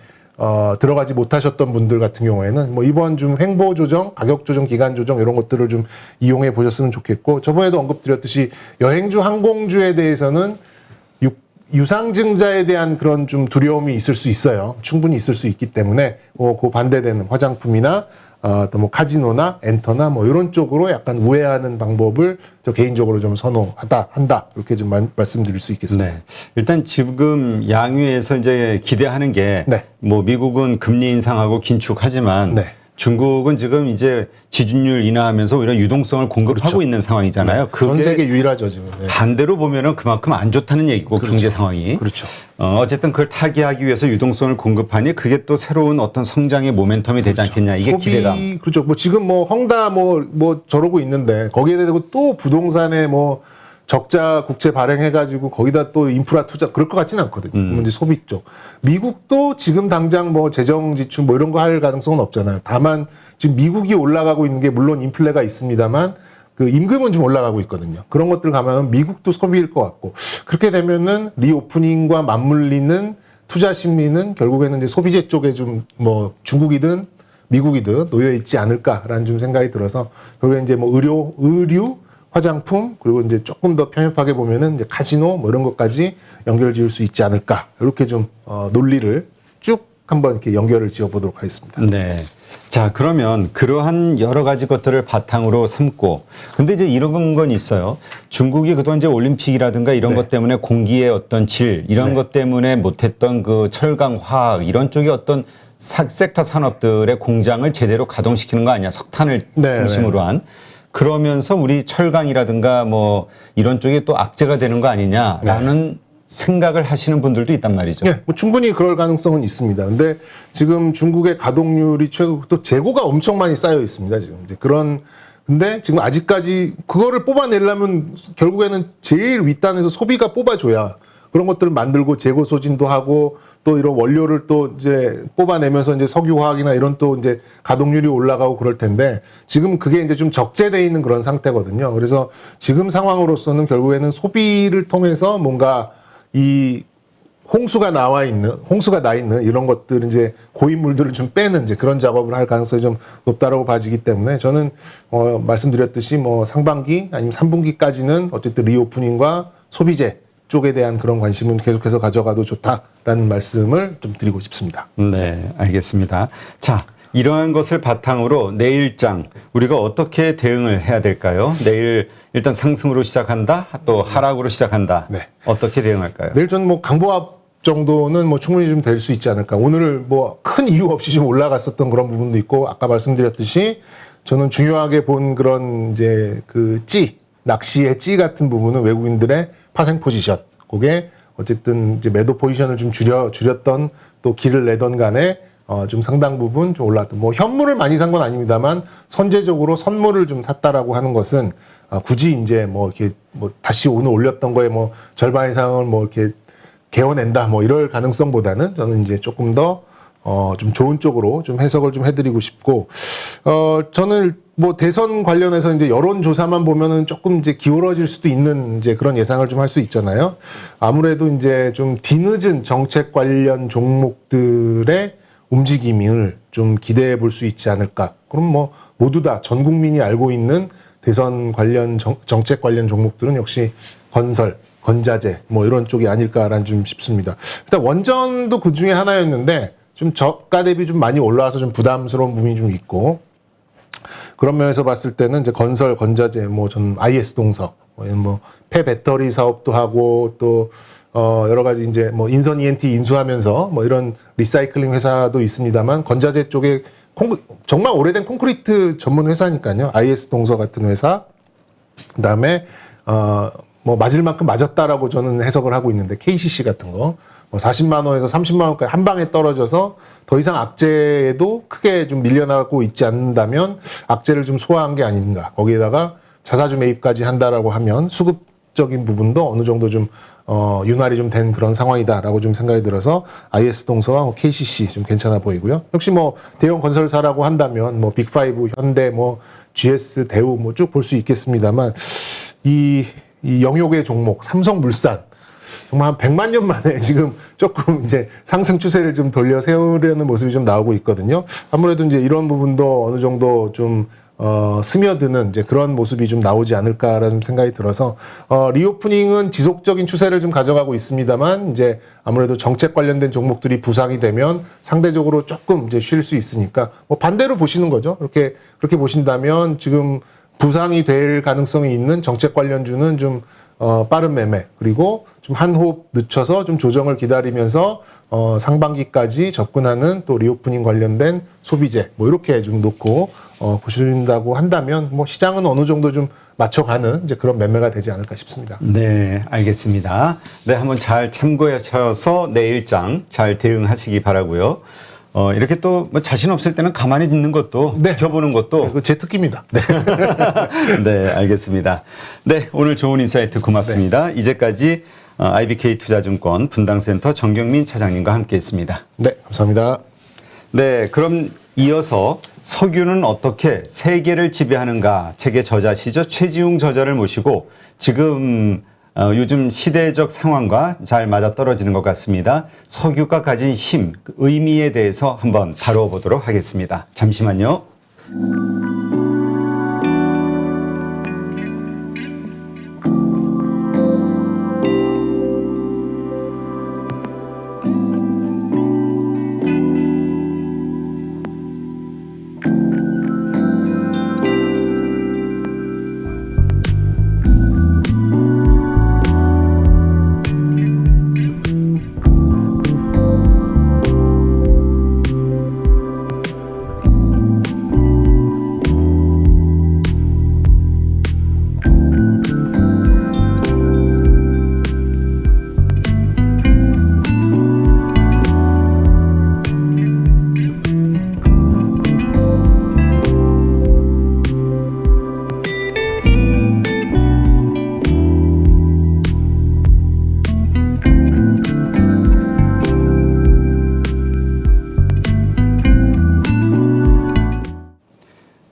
들어가지 못하셨던 분들 같은 경우에는 뭐 이번 좀 행보 조정, 가격 조정, 기간 조정 이런 것들을 좀 이용해 보셨으면 좋겠고 저번에도 언급드렸듯이 여행주, 항공주에 대해서는 유상증자에 대한 그런 좀 두려움이 있을 수 있어요. 충분히 있을 수 있기 때문에 그 반대되는 화장품이나 또 뭐 카지노나 엔터나 뭐 이런 쪽으로 약간 우회하는 방법을 저 개인적으로 좀 한다 이렇게 좀 말씀드릴 수 있겠습니다. 네. 일단 지금 양위에서 이제 기대하는 게 네. 뭐 미국은 금리 인상하고 긴축하지만 네. 중국은 지금 이제 지준율 인하하면서 오히려 유동성을 공급하고 있는 상황이잖아요. 전 그게 세계 유일하죠 지금. 네. 반대로 보면은 그만큼 안 좋다는 얘기고 경제 상황이. 그렇죠. 어쨌든 그걸 타개하기 위해서 유동성을 공급하니 그게 또 새로운 어떤 성장의 모멘텀이 되지 않겠냐 이게 기대감. 그렇죠. 뭐 지금 뭐 헝다 뭐 저러고 있는데 거기에 대고 또 부동산에 뭐 적자 국채 발행해가지고 거기다 또 인프라 투자 그럴 것 같지는 않거든요. 이제 소비 쪽. 미국도 지금 당장 뭐 재정 지출 뭐 이런 거 할 가능성은 없잖아요. 다만 지금 미국이 올라가고 있는 게 물론 인플레가 있습니다만 그 임금은 좀 올라가고 있거든요. 그런 것들 가면 미국도 소비일 것 같고 그렇게 되면은 리오프닝과 맞물리는 투자 심리는 결국에는 이제 소비재 쪽에 좀 뭐 중국이든 미국이든 놓여 있지 않을까라는 좀 생각이 들어서 결국에 이제 뭐 의류 화장품 그리고 이제 조금 더 편협하게 보면은 이제 카지노 뭐 이런 것까지 연결 지을 수 있지 않을까 이렇게 좀 논리를 쭉 한번 이렇게 연결을 지어 보도록 하겠습니다. 네. 자, 그러면 그러한 여러 가지 것들을 바탕으로 삼고 근데 이제 이런 건 있어요. 중국이 그동안 이제 올림픽이라든가 이런 네. 것 때문에 공기의 어떤 질 이런 네. 것 때문에 못했던 그 철강, 화학 이런 쪽의 어떤 섹터 산업들의 공장을 제대로 가동시키는 거 아니야. 석탄을 네, 중심으로 한. 그러면서 우리 철강이라든가 뭐 이런 쪽이 또 악재가 되는 거 아니냐라는 생각을 하시는 분들도 있단 말이죠. 네, 뭐 충분히 그럴 가능성은 있습니다. 근데 지금 중국의 가동률이 최고 또 재고가 엄청 많이 쌓여 있습니다. 지금 이제 근데 지금 아직까지 그거를 뽑아내려면 결국에는 제일 윗단에서 소비가 뽑아줘야 그런 것들을 만들고 재고 소진도 하고 또 이런 원료를 또 이제 뽑아내면서 이제 석유화학이나 이런 또 이제 가동률이 올라가고 그럴 텐데 지금 그게 이제 좀 적재돼 있는 그런 상태거든요. 그래서 지금 상황으로서는 결국에는 소비를 통해서 뭔가 이 홍수가 나 있는 이런 것들 이제 고인물들을 좀 빼는 이제 그런 작업을 할 가능성이 좀 높다라고 봐지기 때문에 저는 말씀드렸듯이 뭐 상반기 아니면 3분기까지는 어쨌든 리오프닝과 소비재 쪽에 대한 그런 관심은 계속해서 가져가도 좋다라는 말씀을 좀 드리고 싶습니다. 네, 알겠습니다. 자, 이러한 것을 바탕으로 내일장 우리가 어떻게 대응을 해야 될까요? 내일 일단 상승으로 시작한다, 또 하락으로 시작한다. 네. 어떻게 대응할까요? 내일 저는 뭐 강보합 정도는 뭐 충분히 좀 될 수 있지 않을까. 오늘 뭐 큰 이유 없이 좀 올라갔었던 그런 부분도 있고 아까 말씀드렸듯이 저는 중요하게 본 그런 이제 그 낚시의 찌 같은 부분은 외국인들의 파생 포지션. 그게 어쨌든 이제 매도 포지션을 좀 줄였던 또 길을 내던 간에 좀 상당 부분 좀 올랐던 뭐 현물을 많이 산 건 아닙니다만 선제적으로 선물을 좀 샀다라고 하는 것은 굳이 이제 뭐 이렇게 뭐 다시 오늘 올렸던 거에 뭐 절반 이상을 뭐 이렇게 개어낸다 뭐 이럴 가능성보다는 저는 이제 조금 더 좀 좋은 쪽으로 좀 해석을 좀 해드리고 싶고, 저는 뭐 대선 관련해서 이제 여론조사만 보면은 조금 이제 기울어질 수도 있는 이제 그런 예상을 좀 할 수 있잖아요. 아무래도 이제 좀 뒤늦은 정책 관련 종목들의 움직임을 좀 기대해 볼 수 있지 않을까. 그럼 뭐 모두 다 전 국민이 알고 있는 대선 관련 정책 관련 종목들은 역시 건설, 건자재 뭐 이런 쪽이 아닐까라는 좀 싶습니다. 일단 원전도 그 중에 하나였는데 좀 저가 대비 좀 많이 올라와서 좀 부담스러운 부분이 좀 있고, 그런 면에서 봤을 때는 이제 건설, 건자재, 뭐 전 IS 동서, 뭐 폐배터리 사업도 하고 또 여러 가지 이제 뭐 인선 ENT 인수하면서 뭐 이런 리사이클링 회사도 있습니다만 건자재 쪽에 정말 오래된 콘크리트 전문 회사니까요. IS 동서 같은 회사. 그다음에 뭐 맞을 만큼 맞았다라고 저는 해석을 하고 있는데 KCC 같은 거. 뭐 40만 원에서 30만 원까지 한 방에 떨어져서 더 이상 악재에도 크게 좀 밀려나고 있지 않는다면 악재를 좀 소화한 게 아닌가. 거기에다가 자사주 매입까지 한다라고 하면 수급적인 부분도 어느 정도 좀 윤활이 좀 된 그런 상황이다라고 좀 생각이 들어서 IS 동서와 KCC 좀 괜찮아 보이고요. 역시 뭐 대형 건설사라고 한다면 뭐 빅5, 현대, 뭐 GS, 대우 뭐 쭉 볼 수 있겠습니다만 이 영역의 종목 삼성물산 정말 한 100만 년 만에 지금 조금 이제 상승 추세를 좀 돌려 세우려는 모습이 좀 나오고 있거든요. 아무래도 이제 이런 부분도 어느 정도 좀 스며드는 이제 그런 모습이 좀 나오지 않을까라는 좀 생각이 들어서 리오프닝은 지속적인 추세를 좀 가져가고 있습니다만 이제 아무래도 정책 관련된 종목들이 부상이 되면 상대적으로 조금 이제 쉴 수 있으니까 뭐 반대로 보시는 거죠. 그렇게 보신다면 지금 부상이 될 가능성이 있는 정책 관련주는 좀 빠른 매매 그리고 좀 한 호흡 늦춰서 좀 조정을 기다리면서 상반기까지 접근하는 또 리오프닝 관련된 소비재 뭐 이렇게 좀 놓고 보신다고 한다면 뭐 시장은 어느 정도 좀 맞춰가는 이제 그런 매매가 되지 않을까 싶습니다. 네, 알겠습니다. 네, 한번 잘 참고하셔서 내일장 잘 대응하시기 바라고요. 이렇게 또 뭐 자신 없을 때는 가만히 있는 것도 네. 지켜보는 것도 그거 제 특기입니다. 네. 네, 알겠습니다. 네, 오늘 좋은 인사이트 고맙습니다. 이제까지 IBK 투자증권 분당센터 정경민 차장님과 함께했습니다. 네, 감사합니다. 네, 그럼 이어서 석유는 어떻게 세계를 지배하는가 책의 저자시죠 최지웅 저자를 모시고 지금 요즘 시대적 상황과 잘 맞아떨어지는 것 같습니다. 석유가 가진 힘, 그 의미에 대해서 한번 다뤄보도록 하겠습니다. 잠시만요.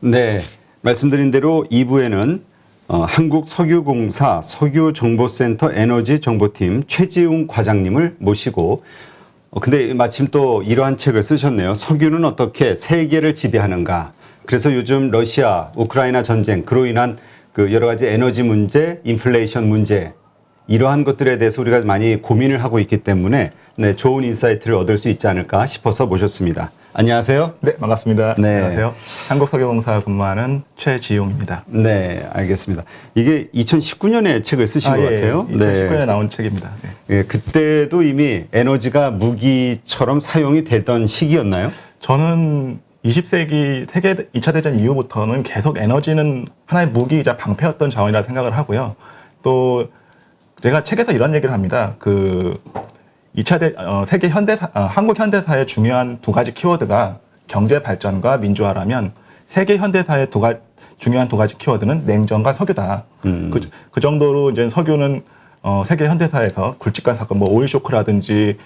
네, 말씀드린 대로 2부에는 한국석유공사 석유정보센터 에너지정보팀 최지웅 과장님을 모시고 근데 마침 또 이러한 책을 쓰셨네요. 석유는 어떻게 세계를 지배하는가. 그래서 요즘 러시아, 우크라이나 전쟁 그로 인한 그 여러 가지 에너지 문제, 인플레이션 문제 이러한 것들에 대해서 우리가 많이 고민을 하고 있기 때문에 네, 좋은 인사이트를 얻을 수 있지 않을까 싶어서 모셨습니다. 안녕하세요. 네, 반갑습니다. 네. 안녕하세요. 한국석유공사 근무하는 최지용입니다. 네, 알겠습니다. 이게 2019년에 책을 쓰신 것 같아요. 2019년에 나온 책입니다. 네. 예, 그때도 이미 에너지가 무기처럼 사용이 되던 시기였나요? 저는 20세기 세계 2차 대전 이후부터는 계속 에너지는 하나의 무기이자 방패였던 자원이라 생각을 하고요. 또 제가 책에서 이런 얘기를 합니다. 세계 현대사, 한국 현대사의 중요한 두 가지 키워드가 경제 발전과 민주화라면 세계 현대사의 중요한 두 가지 키워드는 냉전과 석유다. 그 정도로 이제 석유는 세계 현대사에서 굵직한 사건, 뭐 오일 쇼크라든지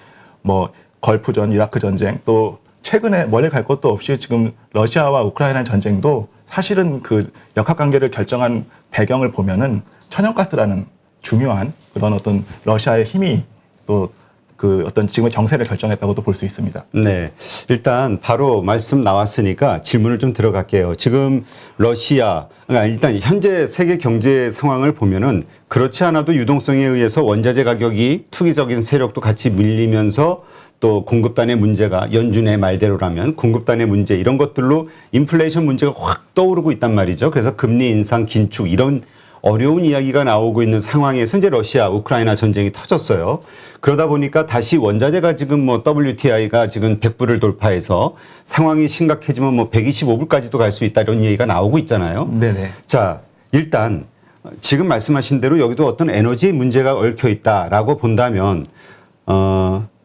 뭐 걸프전, 이라크 전쟁, 또 최근에 멀리 갈 것도 없이 지금 러시아와 우크라이나 전쟁도 사실은 그 역학관계를 결정한 배경을 보면은 천연가스라는 중요한 그런 어떤 러시아의 힘이 또 그 어떤 지금의 정세를 결정했다고도 볼 수 있습니다. 네. 일단 바로 말씀 나왔으니까 질문을 좀 들어갈게요. 지금 러시아, 그러니까 일단 현재 세계 경제 상황을 보면은 그렇지 않아도 유동성에 의해서 원자재 가격이 투기적인 세력도 같이 밀리면서 또 공급단의 문제가 연준의 말대로라면 공급단의 문제 이런 것들로 인플레이션 문제가 확 떠오르고 있단 말이죠. 그래서 금리 인상, 긴축 이런 어려운 이야기가 나오고 있는 상황에서 이제 러시아, 우크라이나 전쟁이 터졌어요. 그러다 보니까 다시 원자재가 지금 뭐 WTI가 지금 100불을 돌파해서 상황이 심각해지면 뭐 125불까지도 갈 수 있다 이런 얘기가 나오고 있잖아요. 네네. 자, 일단 지금 말씀하신 대로 여기도 어떤 에너지 문제가 얽혀 있다라고 본다면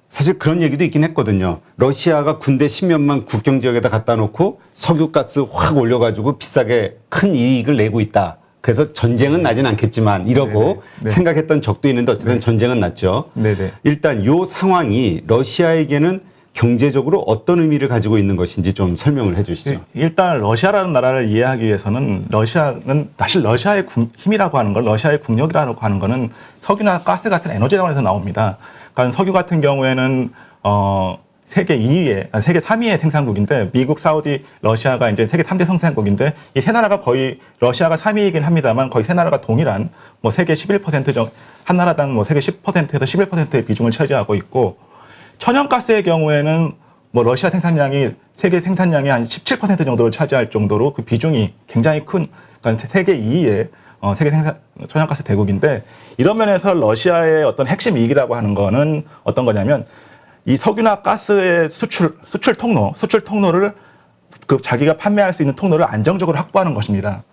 사실 그런 얘기도 있긴 했거든요. 러시아가 군대 10몇만 국경 지역에다 갖다 놓고 석유가스 확 올려가지고 비싸게 큰 이익을 내고 있다. 그래서 전쟁은 나진 않겠지만 이러고 네. 생각했던 적도 있는데 어쨌든 전쟁은 났죠. 네네. 일단 이 상황이 러시아에게는 경제적으로 어떤 의미를 가지고 있는 것인지 좀 설명을 해 주시죠. 일단 러시아라는 나라를 이해하기 위해서는 사실 러시아의 힘이라고 하는 건 러시아의 국력이라고 하는 거는 석유나 가스 같은 에너지라고 해서 나옵니다. 그러니까 석유 같은 경우에는 세계 2위의, 세계 3위의 생산국인데 미국, 사우디, 러시아가 이제 세계 3대 생산국인데 이 세 나라가 거의 러시아가 3위이긴 합니다만 거의 세 나라가 동일한 뭐 세계 11% 정도, 한 나라당 뭐 세계 10%에서 11%의 비중을 차지하고 있고 천연가스의 경우에는 뭐 러시아 생산량이 세계 생산량의 한 17% 정도를 차지할 정도로 그 비중이 굉장히 큰 그러니까 세계 2위의 세계 천연가스 대국인데 이런 면에서 러시아의 어떤 핵심 이익이라고 하는 거는 어떤 거냐면 이 석유나 가스의 수출 통로를 그 자기가 판매할 수 있는 통로를 안정적으로 확보하는 것입니다.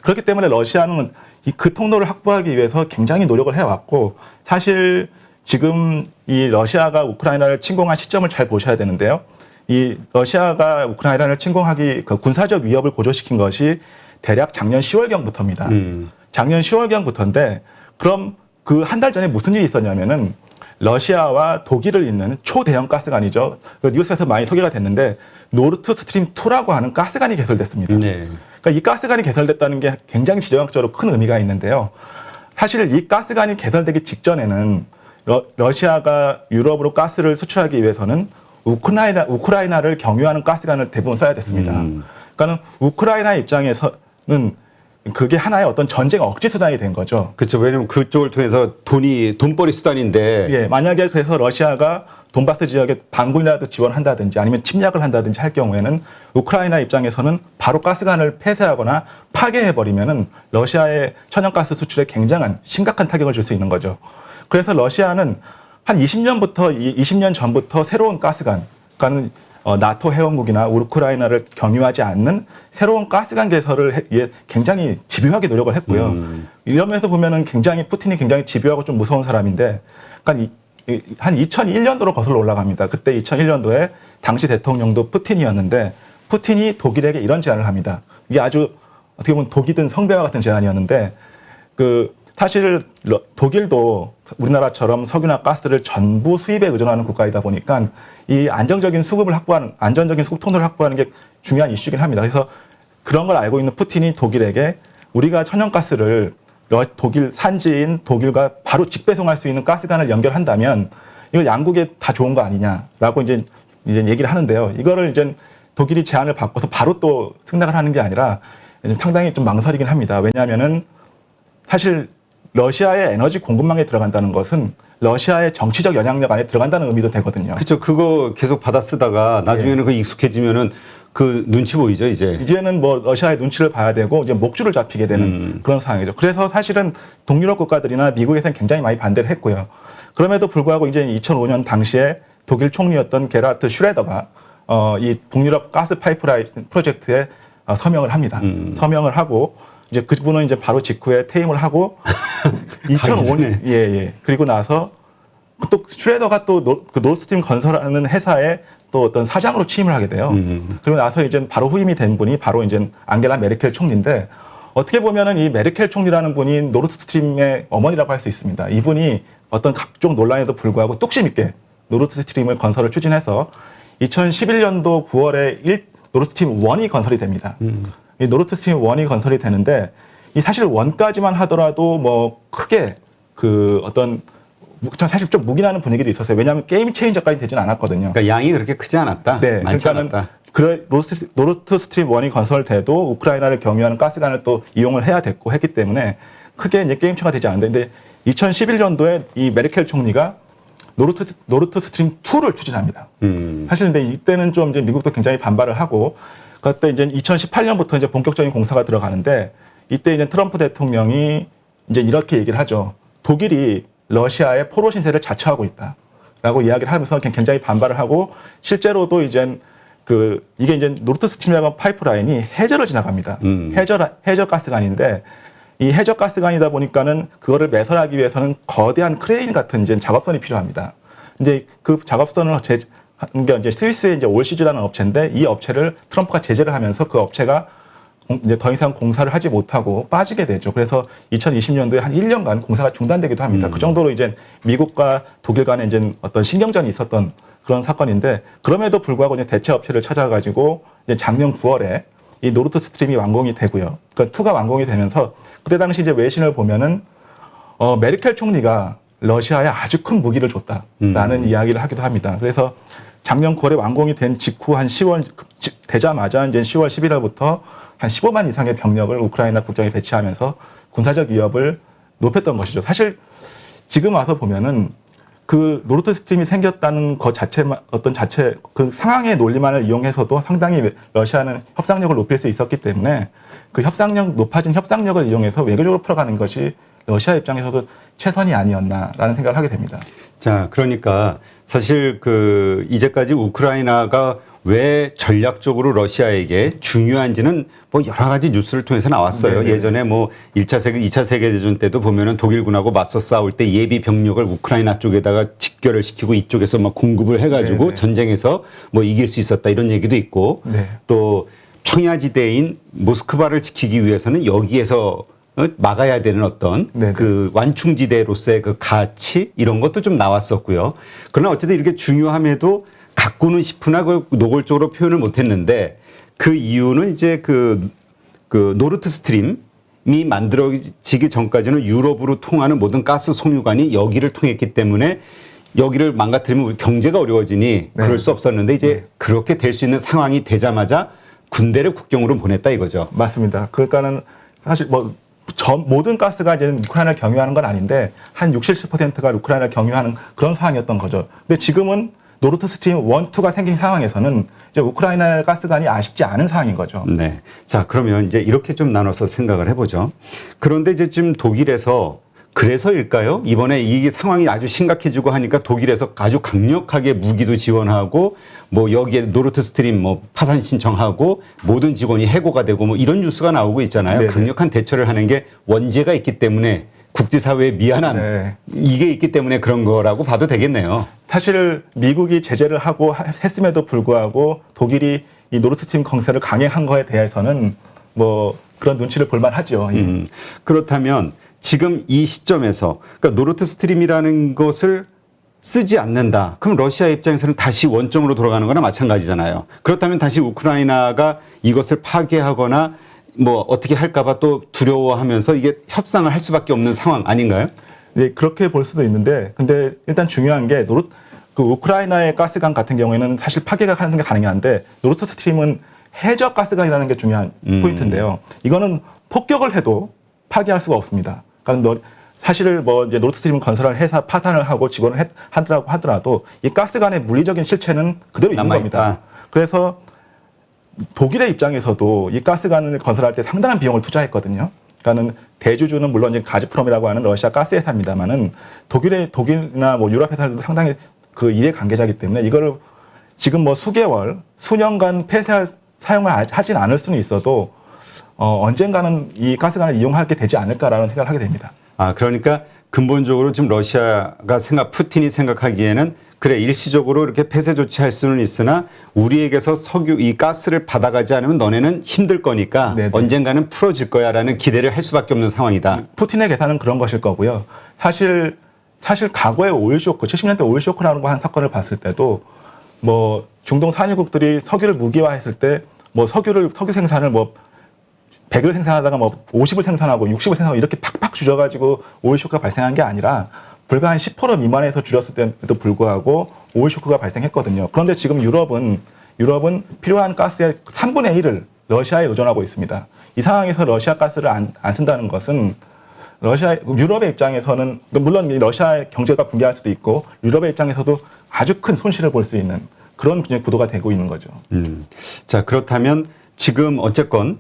그렇기 때문에 러시아는 그 통로를 확보하기 위해서 굉장히 노력을 해왔고 사실 지금 이 러시아가 우크라이나를 침공한 시점을 잘 보셔야 되는데요. 이 러시아가 우크라이나를 침공하기 그 군사적 위협을 고조시킨 것이 대략 작년 10월경부터입니다. 작년 10월경부터인데 그럼 그 한 달 전에 무슨 일이 있었냐면은 러시아와 독일을 잇는 초대형 가스관이죠. 그 뉴스에서 많이 소개가 됐는데 노르트 스트림 2라고 하는 가스관이 개설됐습니다. 네. 그러니까 이 가스관이 개설됐다는 게 굉장히 지정학적으로 큰 의미가 있는데요. 사실 이 가스관이 개설되기 직전에는 러시아가 유럽으로 가스를 수출하기 위해서는 우크라이나를 경유하는 가스관을 대부분 써야 됐습니다. 그러니까 우크라이나 입장에서는 그게 하나의 어떤 전쟁 억지 수단이 된 거죠. 그렇죠. 왜냐하면 그쪽을 통해서 돈벌이 수단인데. 예, 만약에 그래서 러시아가 돈바스 지역에 반군이라도 지원한다든지 아니면 침략을 한다든지 할 경우에는 우크라이나 입장에서는 바로 가스관을 폐쇄하거나 파괴해버리면은 러시아의 천연가스 수출에 굉장한 심각한 타격을 줄 수 있는 거죠. 그래서 러시아는 한 20년 전부터 새로운 가스관, 그러니까 나토 회원국이나 우크라이나를 경유하지 않는 새로운 가스관 개설을 굉장히 집요하게 노력을 했고요. 이런 면에서 보면은 푸틴이 굉장히 집요하고 좀 무서운 사람인데, 그러니까 한 2001년도로 거슬러 올라갑니다. 그때 2001년도에 당시 대통령도 푸틴이었는데, 푸틴이 독일에게 이런 제안을 합니다. 이게 아주 어떻게 보면 독이 든 성배와 같은 제안이었는데, 사실 독일도 우리나라처럼 석유나 가스를 전부 수입에 의존하는 국가이다 보니까 이 안정적인 수급 통로를 확보하는 게 중요한 이슈긴 합니다. 그래서 그런 걸 알고 있는 푸틴이 독일에게 우리가 천연가스를 독일 산지인 독일과 바로 직배송할 수 있는 가스관을 연결한다면 이거 양국에 다 좋은 거 아니냐라고 이제 얘기를 하는데요. 이거를 이제 독일이 제안을 바꿔서 바로 또 승낙을 하는 게 아니라 상당히 좀 망설이긴 합니다. 왜냐하면은 사실 러시아의 에너지 공급망에 들어간다는 것은 러시아의 정치적 영향력 안에 들어간다는 의미도 되거든요. 그렇죠. 그거 계속 받아 쓰다가 나중에는 그 익숙해지면은 그 눈치 보이죠, 이제. 이제는 뭐 러시아의 눈치를 봐야 되고 이제 목줄을 잡히게 되는 그런 상황이죠. 그래서 사실은 동유럽 국가들이나 미국에서는 굉장히 많이 반대를 했고요. 그럼에도 불구하고 이제 2005년 당시에 독일 총리였던 게라트 슈레더가 이 동유럽 가스 파이프라인 프로젝트에 서명을 합니다. 서명을 하고 이제 그분은 이제 바로 직후에 퇴임을 하고 2005년 그리고 나서 또 슈레더가 또 그 노스트림 건설하는 회사에 또 어떤 사장으로 취임을 하게 돼요. 그리고 나서 이제 바로 후임이 된 분이 바로 이제 앙겔라 메르켈 총리인데 어떻게 보면은 이 메르켈 총리라는 분이 노르드스트림의 어머니라고 할 수 있습니다. 이분이 어떤 각종 논란에도 불구하고 뚝심 있게 노르드스트림을 건설을 추진해서 2011년도 9월에 노르드스트림 1이 건설이 됩니다. 이 노르드스트림 1이 건설이 되는데 이 사실 1까지만 하더라도 뭐 크게 그 어떤 사실 좀 묵인하는 분위기도 있었어요. 왜냐하면 게임 체인저까지 되지는 않았거든요. 그러니까 양이 그렇게 크지 않았다. 네, 많지 그러니까는 않았다. 노르드스트림 1이 건설돼도 우크라이나를 경유하는 가스관을 또 이용을 해야 됐고 했기 때문에 크게 이제 게임체가 되지 않는데, 근데 2011년도에 이 메르켈 총리가 노르드스트림 2를 추진합니다. 사실 근데 이때는 좀 이제 미국도 굉장히 반발을 하고, 그때 이제 2018년부터 이제 본격적인 공사가 들어가는데, 이때 이제 트럼프 대통령이 이제 이렇게 얘기를 하죠. 독일이 러시아의 포로 신세를 자처하고 있다라고 이야기를 하면서 굉장히 반발을 하고, 실제로도 이제 이게 이제 노르드스트림이라는 파이프라인이 해저를 지나갑니다. 해저 가스관인데, 이 해저 가스관이다 보니까는 그거를 매설하기 위해서는 거대한 크레인 같은 이제 작업선이 필요합니다. 이제 그 작업선을 한 게 이제 스위스의 이제 올시즈라는 업체인데, 이 업체를 트럼프가 제재를 하면서 그 업체가 이제 더 이상 공사를 하지 못하고 빠지게 되죠. 그래서 2020년도에 한 1년간 공사가 중단되기도 합니다. 그 정도로 이제 미국과 독일 간에 이제 어떤 신경전이 있었던 그런 사건인데, 그럼에도 불구하고 이제 대체 업체를 찾아가지고 이제 작년 9월에 이 노르드스트림이 완공이 되고요. 그러니까 2가 완공이 되면서 그때 당시 이제 외신을 보면은 메르켈 총리가 러시아에 아주 큰 무기를 줬다라는 이야기를 하기도 합니다. 그래서 작년 9월에 완공이 된 직후 한 10월 되자마자 이제 10월 11월부터 한 15만 이상의 병력을 우크라이나 국경에 배치하면서 군사적 위협을 높였던 것이죠. 사실 지금 와서 보면은 그 노르드 스트림이 생겼다는 것 자체만 어떤 자체 그 상황의 논리만을 이용해서도 상당히 러시아는 협상력을 높일 수 있었기 때문에 그 높아진 협상력을 이용해서 외교적으로 풀어가는 것이 러시아 입장에서도 최선이 아니었나라는 생각을 하게 됩니다. 자, 그러니까 사실 그 이제까지 우크라이나가 왜 전략적으로 러시아에게 중요한지는 뭐 여러 가지 뉴스를 통해서 나왔어요. 네네. 예전에 뭐 2차 세계대전 때도 보면은 독일군하고 맞서 싸울 때 예비 병력을 우크라이나 쪽에다가 집결을 시키고 이쪽에서 막 공급을 해가지고 네네. 전쟁에서 뭐 이길 수 있었다 이런 얘기도 있고 네. 또 평야지대인 모스크바를 지키기 위해서는 여기에서 막아야 되는 어떤 네네. 그 완충지대로서의 그 가치 이런 것도 좀 나왔었고요. 그러나 어쨌든 이렇게 중요함에도 갖고는 싶으나 그 노골적으로 표현을 못했는데 그 이유는 이제 그 노르드 스트림이 만들어지기 전까지는 유럽으로 통하는 모든 가스 송유관이 여기를 통했기 때문에 여기를 망가뜨리면 우리 경제가 어려워지니 네. 그럴 수 없었는데 이제 그렇게 될 수 있는 상황이 되자마자 군대를 국경으로 보냈다 이거죠. 맞습니다. 그러니까는 사실 뭐 모든 가스가 이제 우크라이나를 경유하는 건 아닌데 한 60, 70%가 우크라이나를 경유하는 그런 상황이었던 거죠. 근데 지금은 노르드 스트림 1, 2가 생긴 상황에서는 이제 우크라이나 가스관이 아쉽지 않은 상황인 거죠. 네. 자, 그러면 이제 이렇게 좀 나눠서 생각을 해보죠. 그런데 이제 지금 독일에서 그래서일까요? 이번에 이 상황이 아주 심각해지고 하니까 독일에서 아주 강력하게 무기도 지원하고 뭐 여기에 노르드 스트림 뭐 파산 신청하고 모든 직원이 해고가 되고 뭐 이런 뉴스가 나오고 있잖아요. 네네. 강력한 대처를 하는 게 원죄가 있기 때문에 국제사회에 미안한 네. 이게 있기 때문에 그런 거라고 봐도 되겠네요. 사실 미국이 제재를 하고 했음에도 불구하고 독일이 이 노르드 스트림 공세를 강행한 거에 대해서는 뭐 그런 눈치를 볼만 하죠. 그렇다면 지금 이 시점에서 그러니까 노르드 스트림이라는 것을 쓰지 않는다. 그럼 러시아 입장에서는 다시 원점으로 돌아가는 거나 마찬가지잖아요. 그렇다면 다시 우크라이나가 이것을 파괴하거나 뭐 어떻게 할까봐 또 두려워하면서 이게 협상을 할 수밖에 없는 상황 아닌가요? 네, 그렇게 볼 수도 있는데, 근데 일단 중요한 게 그 우크라이나의 가스관 같은 경우에는 사실 파괴가 하는 게 가능한데 노르드 스트림은 해저 가스관이라는 게 중요한 포인트인데요. 이거는 폭격을 해도 파괴할 수가 없습니다. 그러니까 사실 뭐 이제 노르드 스트림 건설을 해서 파산을 하고 직원을 하더라도 이 가스관의 물리적인 실체는 그대로 있는 남아있다. 겁니다. 그래서 독일의 입장에서도 이 가스관을 건설할 때 상당한 비용을 투자했거든요. 그러니까는 대주주는 물론 이제 가즈프롬이라고 하는 러시아 가스 회사입니다만은 독일이나 뭐 유럽 회사들도 상당히 그 이해 관계자이기 때문에 이거를 지금 뭐 수개월, 수년간 사용을 하진 않을 수는 있어도 언젠가는 이 가스관을 이용하게 되지 않을까라는 생각을 하게 됩니다. 아, 그러니까 근본적으로 지금 러시아가 푸틴이 생각하기에는 그래 일시적으로 이렇게 폐쇄 조치할 수는 있으나 우리에게서 이 가스를 받아가지 않으면 너네는 힘들 거니까 네네. 언젠가는 풀어질 거야라는 기대를 할 수밖에 없는 상황이다. 푸틴의 계산은 그런 것일 거고요. 사실 과거의 오일 쇼크, 70년대 오일 쇼크라는 거 한 사건을 봤을 때도 뭐 중동 산유국들이 석유를 무기화했을 때 뭐 석유 생산을 뭐 100을 생산하다가 뭐 50을 생산하고 60을 생산하고 이렇게 팍팍 줄여가지고 오일 쇼크가 발생한 게 아니라 불과 한 10% 미만에서 줄였을 때도 불구하고 오일 쇼크가 발생했거든요. 그런데 지금 유럽은 필요한 가스의 3분의 1을 러시아에 의존하고 있습니다. 이 상황에서 러시아 가스를 안 쓴다는 것은 유럽의 입장에서는 물론 러시아의 경제가 붕괴할 수도 있고 유럽의 입장에서도 아주 큰 손실을 볼 수 있는 그런 구도가 되고 있는 거죠. 자, 그렇다면 지금 어쨌건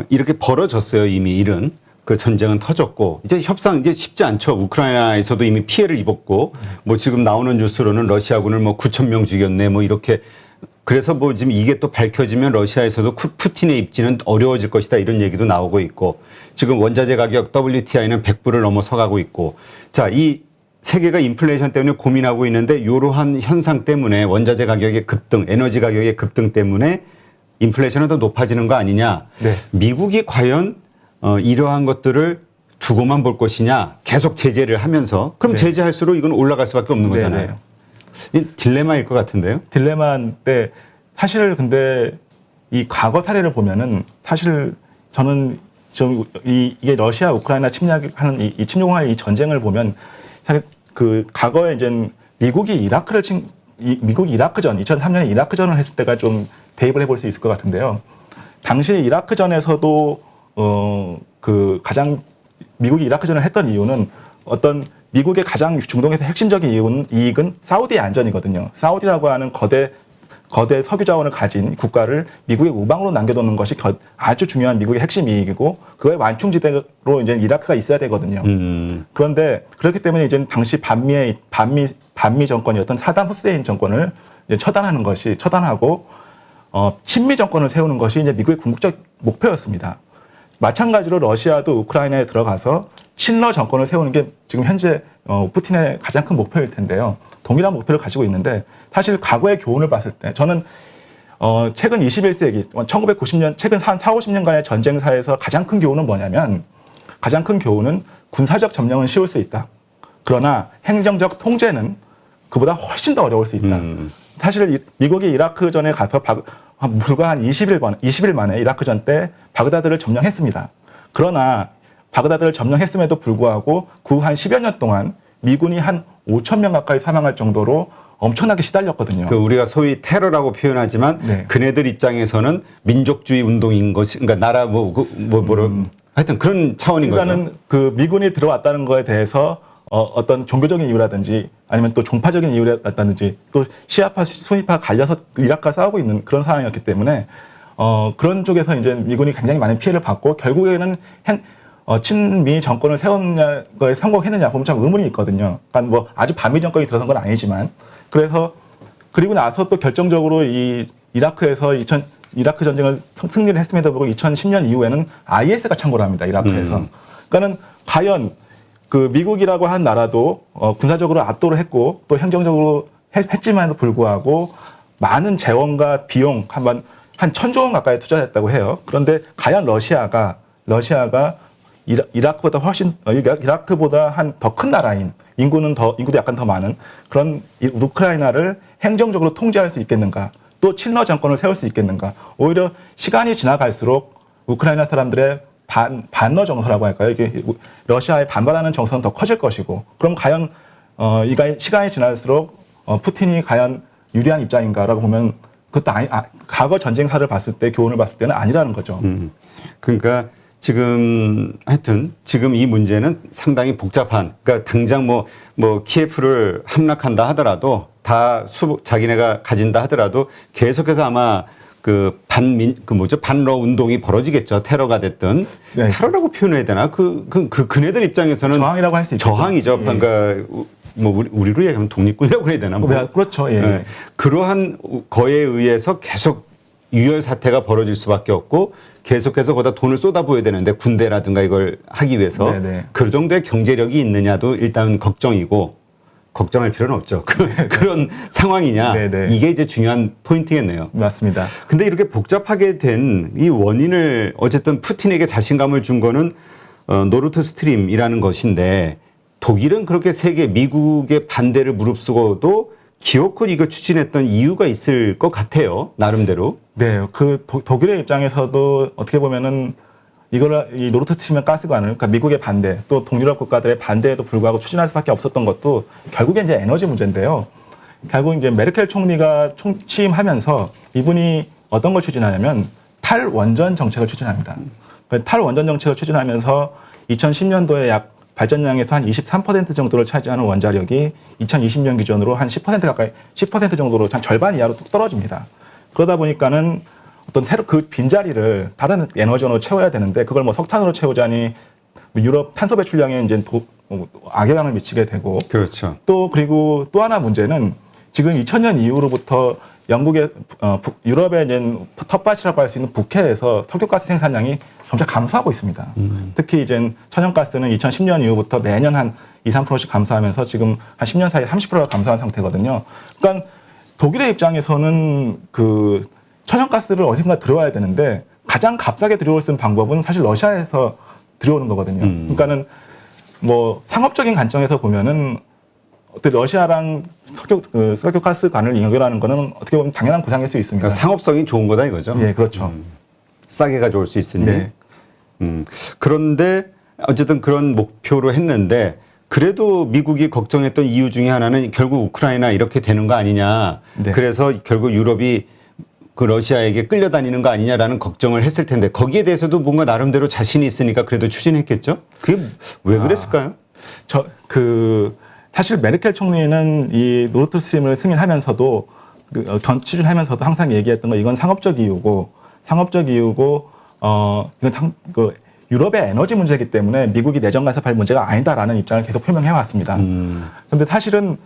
이렇게 벌어졌어요. 이미 일은. 그 전쟁은 터졌고 이제 협상 이제 쉽지 않죠. 우크라이나에서도 이미 피해를 입었고 뭐 지금 나오는 뉴스로는 러시아군을 뭐 9,000명 죽였네 뭐 이렇게 그래서 뭐 지금 이게 또 밝혀지면 러시아에서도 푸틴의 입지는 어려워질 것이다 이런 얘기도 나오고 있고 지금 원자재 가격 WTI는 100불을 넘어서가고 있고 자, 이 세계가 인플레이션 때문에 고민하고 있는데 이러한 현상 때문에 원자재 가격의 급등, 에너지 가격의 급등 때문에 인플레이션은 더 높아지는 거 아니냐. 네. 미국이 과연 이러한 것들을 두고만 볼 것이냐. 계속 제재를 하면서 그럼 네. 제재할수록 이건 올라갈 수밖에 없는 거잖아요. 이 딜레마일 것 같은데요. 딜레마인데 사실 근데 이 과거 사례를 보면은 사실 저는 좀 이게 러시아 우크라이나 침략하는 이 침공할 이 전쟁을 보면 사실 그 과거에 이제 미국이 이라크를 미국 이라크전 2003년에 이라크전을 했을 때가 좀 대입을 해볼 수 있을 것 같은데요. 당시 이라크전에서도 그 가장 미국이 이라크전을 했던 이유는 어떤 미국의 가장 중동에서 핵심적인 이익은 사우디의 안전이거든요. 사우디라고 하는 거대 석유 자원을 가진 국가를 미국의 우방으로 남겨놓는 것이 아주 중요한 미국의 핵심 이익이고 그거의 완충지대로 이제 이라크가 있어야 되거든요. 그런데 그렇기 때문에 이제 당시 반미 정권이었던 사담 후세인 정권을 이제 처단하고 친미 정권을 세우는 것이 이제 미국의 궁극적 목표였습니다. 마찬가지로 러시아도 우크라이나에 들어가서 친러 정권을 세우는 게 지금 현재 푸틴의 가장 큰 목표일 텐데요. 동일한 목표를 가지고 있는데 사실 과거의 교훈을 봤을 때 저는 최근 21세기 1990년 최근 한 4, 50년간의 전쟁사에서 가장 큰 교훈은 뭐냐면 가장 큰 교훈은 군사적 점령은 쉬울 수 있다. 그러나 행정적 통제는 그보다 훨씬 더 어려울 수 있다. 사실 미국이 이라크전에 가서 불과 한 20일 만에 이라크전 때 바그다드를 점령했습니다. 그러나 바그다드를 점령했음에도 불구하고 그 한 10여 년 동안 미군이 한 5천 명 가까이 사망할 정도로 엄청나게 시달렸거든요. 그 우리가 소위 테러라고 표현하지만 네. 그네들 입장에서는 민족주의 운동인 것이 그러니까 나라 하여튼 그런 차원인 거죠. 그러니까는 그 미군이 들어왔다는 거에 대해서 어떤 종교적인 이유라든지 아니면 또 종파적인 이유라든지 또 시아파 수니파 갈려서 이라크가 싸우고 있는 그런 상황이었기 때문에 그런 쪽에서 이제 미군이 굉장히 많은 피해를 받고 결국에는 친미 정권을 세우는 거에 성공했느냐 보면 참 의문이 있거든요. 그러니까 뭐 아주 반미 정권이 들어선 건 아니지만 그래서 그리고 나서 또 결정적으로 이 이라크에서 이라크 전쟁을 승리를 했음에도 불구하고 2010년 이후에는 IS가 참고를 합니다. 이라크에서. 그러니까는 과연 그 미국이라고 한 나라도 군사적으로 압도를 했고 또 행정적으로 했지만도 불구하고 많은 재원과 비용 한 1,000조 원 가까이 투자했다고 해요. 그런데 과연 러시아가 이라크보다 한 더 큰 나라인 인구도 약간 더 많은 그런 우크라이나를 행정적으로 통제할 수 있겠는가? 또 친러 정권을 세울 수 있겠는가? 오히려 시간이 지나갈수록 우크라이나 사람들의 반러 정서라고 할까요? 이게 러시아에 반발하는 정서는 더 커질 것이고, 그럼 과연 시간이 지날수록 푸틴이 과연 유리한 입장인가라고 보면 그것도 과거 전쟁사를 봤을 때 교훈을 봤을 때는 아니라는 거죠. 그러니까 하여튼 지금 이 문제는 상당히 복잡한, 그러니까 당장 뭐 키예프를 함락한다 하더라도 자기네가 가진다 하더라도 계속해서 아마 반러 운동이 벌어지겠죠. 테러가 됐든. 네. 테러라고 표현해야 되나? 그네들 입장에서는 저항이라고 할 수 있죠. 저항이죠. 예. 그러니까 우리로 얘기하면 독립군이라고 해야 되나? 그렇죠. 예. 네. 그러한 거에 의해서 계속 유혈 사태가 벌어질 수밖에 없고 계속해서 거기다 돈을 쏟아부어야 되는데 군대라든가 이걸 하기 위해서 네네. 그 정도의 경제력이 있느냐도 일단 걱정이고 걱정할 필요는 없죠. 그런 상황이냐. 네네. 이게 이제 중요한 포인트겠네요. 맞습니다. 근데 이렇게 복잡하게 된 이 원인을 어쨌든 푸틴에게 자신감을 준 거는 노르트 스트림이라는 것인데 독일은 그렇게 미국의 반대를 무릅쓰고도 기어코 이거 추진했던 이유가 있을 것 같아요. 나름대로. 네, 독일의 입장에서도 어떻게 보면은 이 노르트 스트림 가스관을 그러니까 미국의 반대 또 동유럽 국가들의 반대에도 불구하고 추진할 수밖에 없었던 것도 결국엔 이제 에너지 문제인데요. 결국 이제 메르켈 총리가 취임하면서 이분이 어떤 걸 추진하냐면 탈원전 정책을 추진합니다. 탈원전 정책을 추진하면서 2010년도에 약 발전량에서 한 23% 정도를 차지하는 원자력이 2020년 기준으로 한 10% 정도로 한 절반 이하로 뚝 떨어집니다. 그러다 보니까는 어떤 그 빈자리를 다른 에너지원으로 채워야 되는데 그걸 뭐 석탄으로 채우자니 유럽 탄소 배출량에 이제 악영향을 미치게 되고. 그렇죠. 그리고 또 하나 문제는 지금 2000년 이후로부터 영국의 유럽의 이제 텃밭이라고 할 수 있는 북해에서 석유가스 생산량이 점차 감소하고 있습니다. 특히 이제 천연가스는 2010년 이후부터 매년 한 2~3%씩 감소하면서 지금 한 10년 사이에 30%가 감소한 상태거든요. 그러니까 독일의 입장에서는 그 천연가스를 어디선가 들어와야 되는데 가장 값싸게 들어올 수 있는 방법은 사실 러시아에서 들어오는 거거든요. 그러니까는 뭐 상업적인 관점에서 보면은 러시아랑 석유가스관을 연결하는 거는 어떻게 보면 당연한 구상일 수 있습니다. 그러니까 상업성이 좋은 거다 이거죠. 예, 그렇죠. 싸게 가져올 수 있으니. 네. 그런데 어쨌든 그런 목표로 했는데 그래도 미국이 걱정했던 이유 중에 하나는 결국 우크라이나 이렇게 되는 거 아니냐. 네. 그래서 결국 유럽이 그 러시아에게 끌려다니는 거 아니냐라는 걱정을 했을 텐데 거기에 대해서도 뭔가 나름대로 자신이 있으니까 그래도 추진했겠죠? 그게 왜 그랬을까요? 사실 메르켈 총리는 이 노르트 스트림을 승인하면서도 추진하면서도 항상 얘기했던 거 이건 상업적 이유고 이건 유럽의 에너지 문제이기 때문에 미국이 내정 간섭할 문제가 아니다라는 입장을 계속 표명해 왔습니다. 그런데 사실은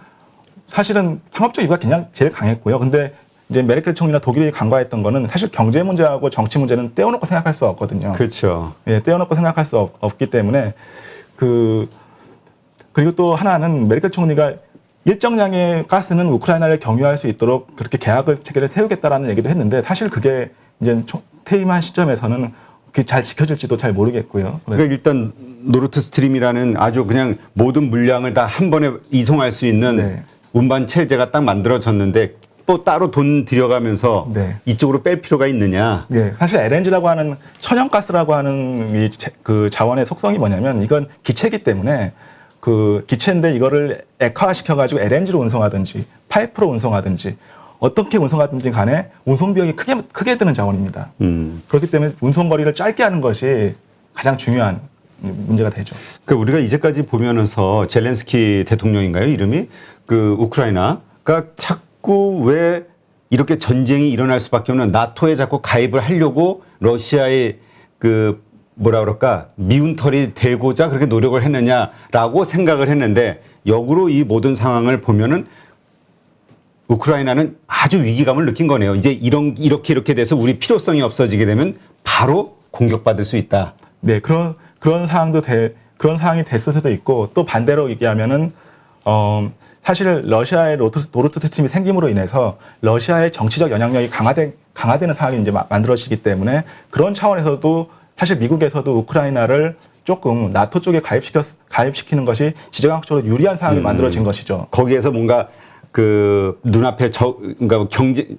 상업적 이유가 그냥 제일 강했고요. 근데 이제 메르켈 총리나 독일이 간과했던 거는 사실 경제 문제하고 정치 문제는 떼어놓고 생각할 수 없거든요. 그렇죠. 예, 떼어놓고 생각할 수 없기 때문에 그리고 또 하나는 메르켈 총리가 일정량의 가스는 우크라이나를 경유할 수 있도록 그렇게 계약을 체계를 세우겠다라는 얘기도 했는데 사실 그게 이제 퇴임한 시점에서는 그게 잘 지켜질지도 잘 모르겠고요. 그러니까 일단 노르트 스트림이라는 아주 그냥 모든 물량을 다 한 번에 이송할 수 있는 네. 운반 체제가 딱 만들어졌는데 또 따로 돈 들여가면서 네. 이쪽으로 뺄 필요가 있느냐. 예, 사실 LNG라고 하는 천연가스라고 하는 그 자원의 속성이 뭐냐면 이건 기체이기 때문에 그 기체인데 이거를 액화시켜가지고 LNG로 운송하든지 파이프로 운송하든지 어떻게 운송하든지 간에 운송 비용이 크게 드는 자원입니다. 그렇기 때문에 운송 거리를 짧게 하는 것이 가장 중요한 문제가 되죠. 그러니까 우리가 이제까지 보면서 젤렌스키 대통령인가요? 이름이 그 우크라이나가 자꾸 왜 이렇게 전쟁이 일어날 수밖에 없는 나토에 자꾸 가입을 하려고 러시아의 그 뭐라 그럴까 미운 털이 되고자 그렇게 노력을 했느냐라고 생각을 했는데 역으로 이 모든 상황을 보면은 우크라이나는 아주 위기감을 느낀 거네요. 이제 이렇게 돼서 우리 필요성이 없어지게 되면 바로 공격받을 수 있다. 네, 그런 상황이 됐을 수도 있고 또 반대로 얘기하면은 사실 러시아의 노르트 스트림이 생김으로 인해서 러시아의 정치적 영향력이 강화되는 상황이 이제 만들어지기 때문에 그런 차원에서도 사실 미국에서도 우크라이나를 조금 나토 쪽에 가입시키는 것이 지정학적으로 유리한 상황이 만들어진 것이죠. 거기에서 뭔가 그 눈앞에 그러니까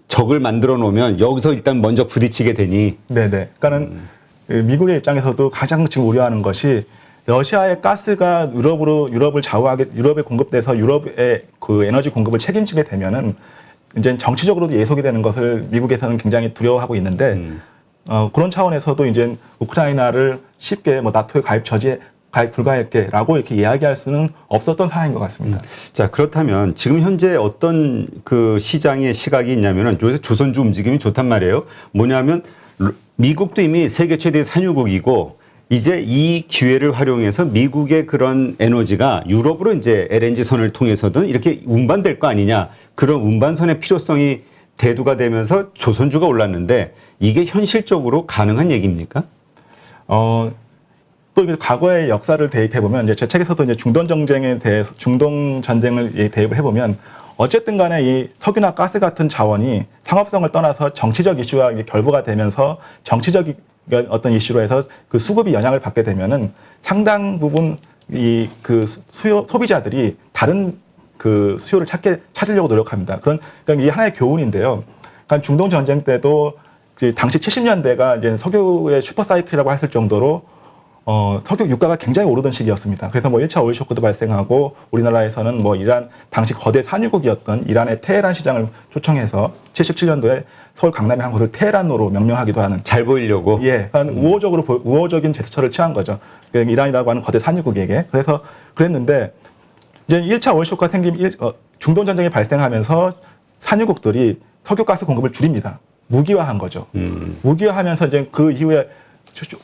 적을 만들어 놓으면 여기서 일단 먼저 부딪히게 되니. 네네. 그러니까는 미국의 입장에서도 가장 지금 우려하는 것이 러시아의 가스가 유럽에 공급돼서 유럽의 그 에너지 공급을 책임지게 되면은 이제 정치적으로도 예속이 되는 것을 미국에서는 굉장히 두려워하고 있는데 그런 차원에서도 이제 우크라이나를 쉽게 뭐 나토에 가입 불가할게라고 이렇게 이야기할 수는 없었던 상황인 것 같습니다. 자, 그렇다면 지금 현재 어떤 그 시장의 시각이 있냐면은 요새 조선주 움직임이 좋단 말이에요. 뭐냐면 미국도 이미 세계 최대 산유국이고 이제 이 기회를 활용해서 미국의 그런 에너지가 유럽으로 이제 LNG 선을 통해서든 이렇게 운반될 거 아니냐. 그런 운반선의 필요성이 대두가 되면서 조선주가 올랐는데 이게 현실적으로 가능한 얘기입니까? 또 과거의 역사를 대입해 보면 이제 제 책에서도 이제 중동 전쟁에 대해서 중동 전쟁을 대입을 해보면 어쨌든 간에 이 석유나 가스 같은 자원이 상업성을 떠나서 정치적 이슈와 결부가 되면서 정치적 어떤 이슈로 해서 그 수급이 영향을 받게 되면은 상당 부분 이 그 소비자들이 다른 그 수요를 찾으려고 노력합니다. 그러니까 이게 하나의 교훈인데요. 그러니까 중동 전쟁 때도 당시 70년대가 이제 석유의 슈퍼사이클이라고 했을 정도로 석유 유가가 굉장히 오르던 시기였습니다. 그래서 뭐 1차 오일 쇼크도 발생하고 우리나라에서는 뭐 이란 당시 거대 산유국이었던 이란의 테헤란 시장을 초청해서 77년도에 서울 강남의 한 곳을 테헤란으로 명명하기도 하는 잘 보이려고. 예, 우호적인 제스처를 취한 거죠. 그러니까 이란이라고 하는 거대 산유국에게. 그래서 그랬는데 이제 1차 오일 쇼크가 중동 전쟁이 발생하면서 산유국들이 석유가스 공급을 줄입니다. 무기화한 거죠. 무기화하면서 이제 그 이후에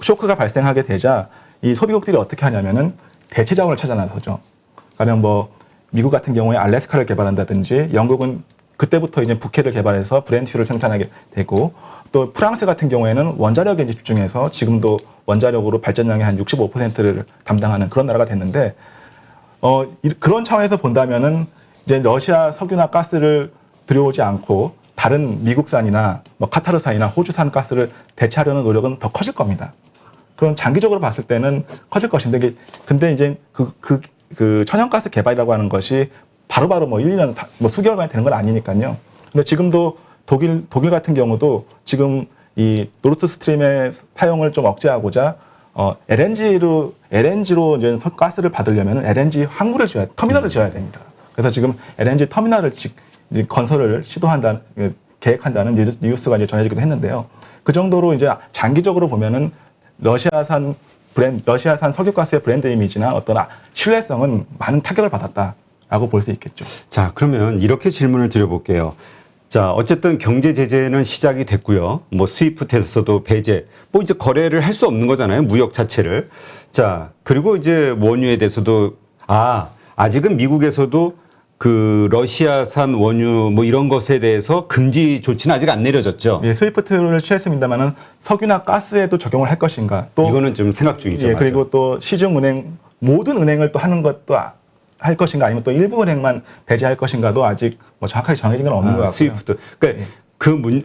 쇼크가 발생하게 되자 이 소비국들이 어떻게 하냐면은 대체 자원을 찾아 나서죠. 가령 뭐 미국 같은 경우에 알래스카를 개발한다든지 영국은 그때부터 이제 북해를 개발해서 브렌트유를 생산하게 되고 또 프랑스 같은 경우에는 원자력에 이제 집중해서 지금도 원자력으로 발전량의 한 65%를 담당하는 그런 나라가 됐는데 그런 차원에서 본다면은 이제 러시아 석유나 가스를 들여오지 않고 다른 미국산이나 뭐 카타르산이나 호주산 가스를 대체하려는 노력은 더 커질 겁니다. 그럼 장기적으로 봤을 때는 커질 것인데, 근데 이제 그 천연가스 개발이라고 하는 것이 바로바로 뭐 1년, 뭐 수개월 만에 되는 건 아니니까요. 근데 지금도 독일 같은 경우도 지금 이 노르트 스트림의 사용을 좀 억제하고자 LNG로 이제 가스를 받으려면 LNG 항구를 터미널을 지어야 됩니다. 그래서 지금 LNG 터미널을 이제 건설을 계획한다는 뉴스가 이제 전해지기도 했는데요. 그 정도로 이제 장기적으로 보면은 러시아산 석유가스의 브랜드 이미지나 어떤 신뢰성은 많은 타격을 받았다라고 볼 수 있겠죠. 자, 그러면 이렇게 질문을 드려볼게요. 자, 어쨌든 경제 제재는 시작이 됐고요. 뭐 스위프트에서도 배제, 뭐 이제 거래를 할 수 없는 거잖아요. 무역 자체를. 자, 그리고 이제 원유에 대해서도 아직은 미국에서도 그 러시아산 원유 뭐 이런 것에 대해서 금지 조치는 아직 안 내려졌죠. 예, 스위프트를 취했습니다만은 석유나 가스에도 적용을 할 것인가. 또 이거는 좀 생각 중이죠. 예, 맞아. 그리고 또 시중은행 모든 은행을 또 하는 것도 할 것인가 아니면 또 일부 은행만 배제할 것인가도 아직 뭐 정확하게 정해진 건 없는 것 같고요. 스위프트. 그러니까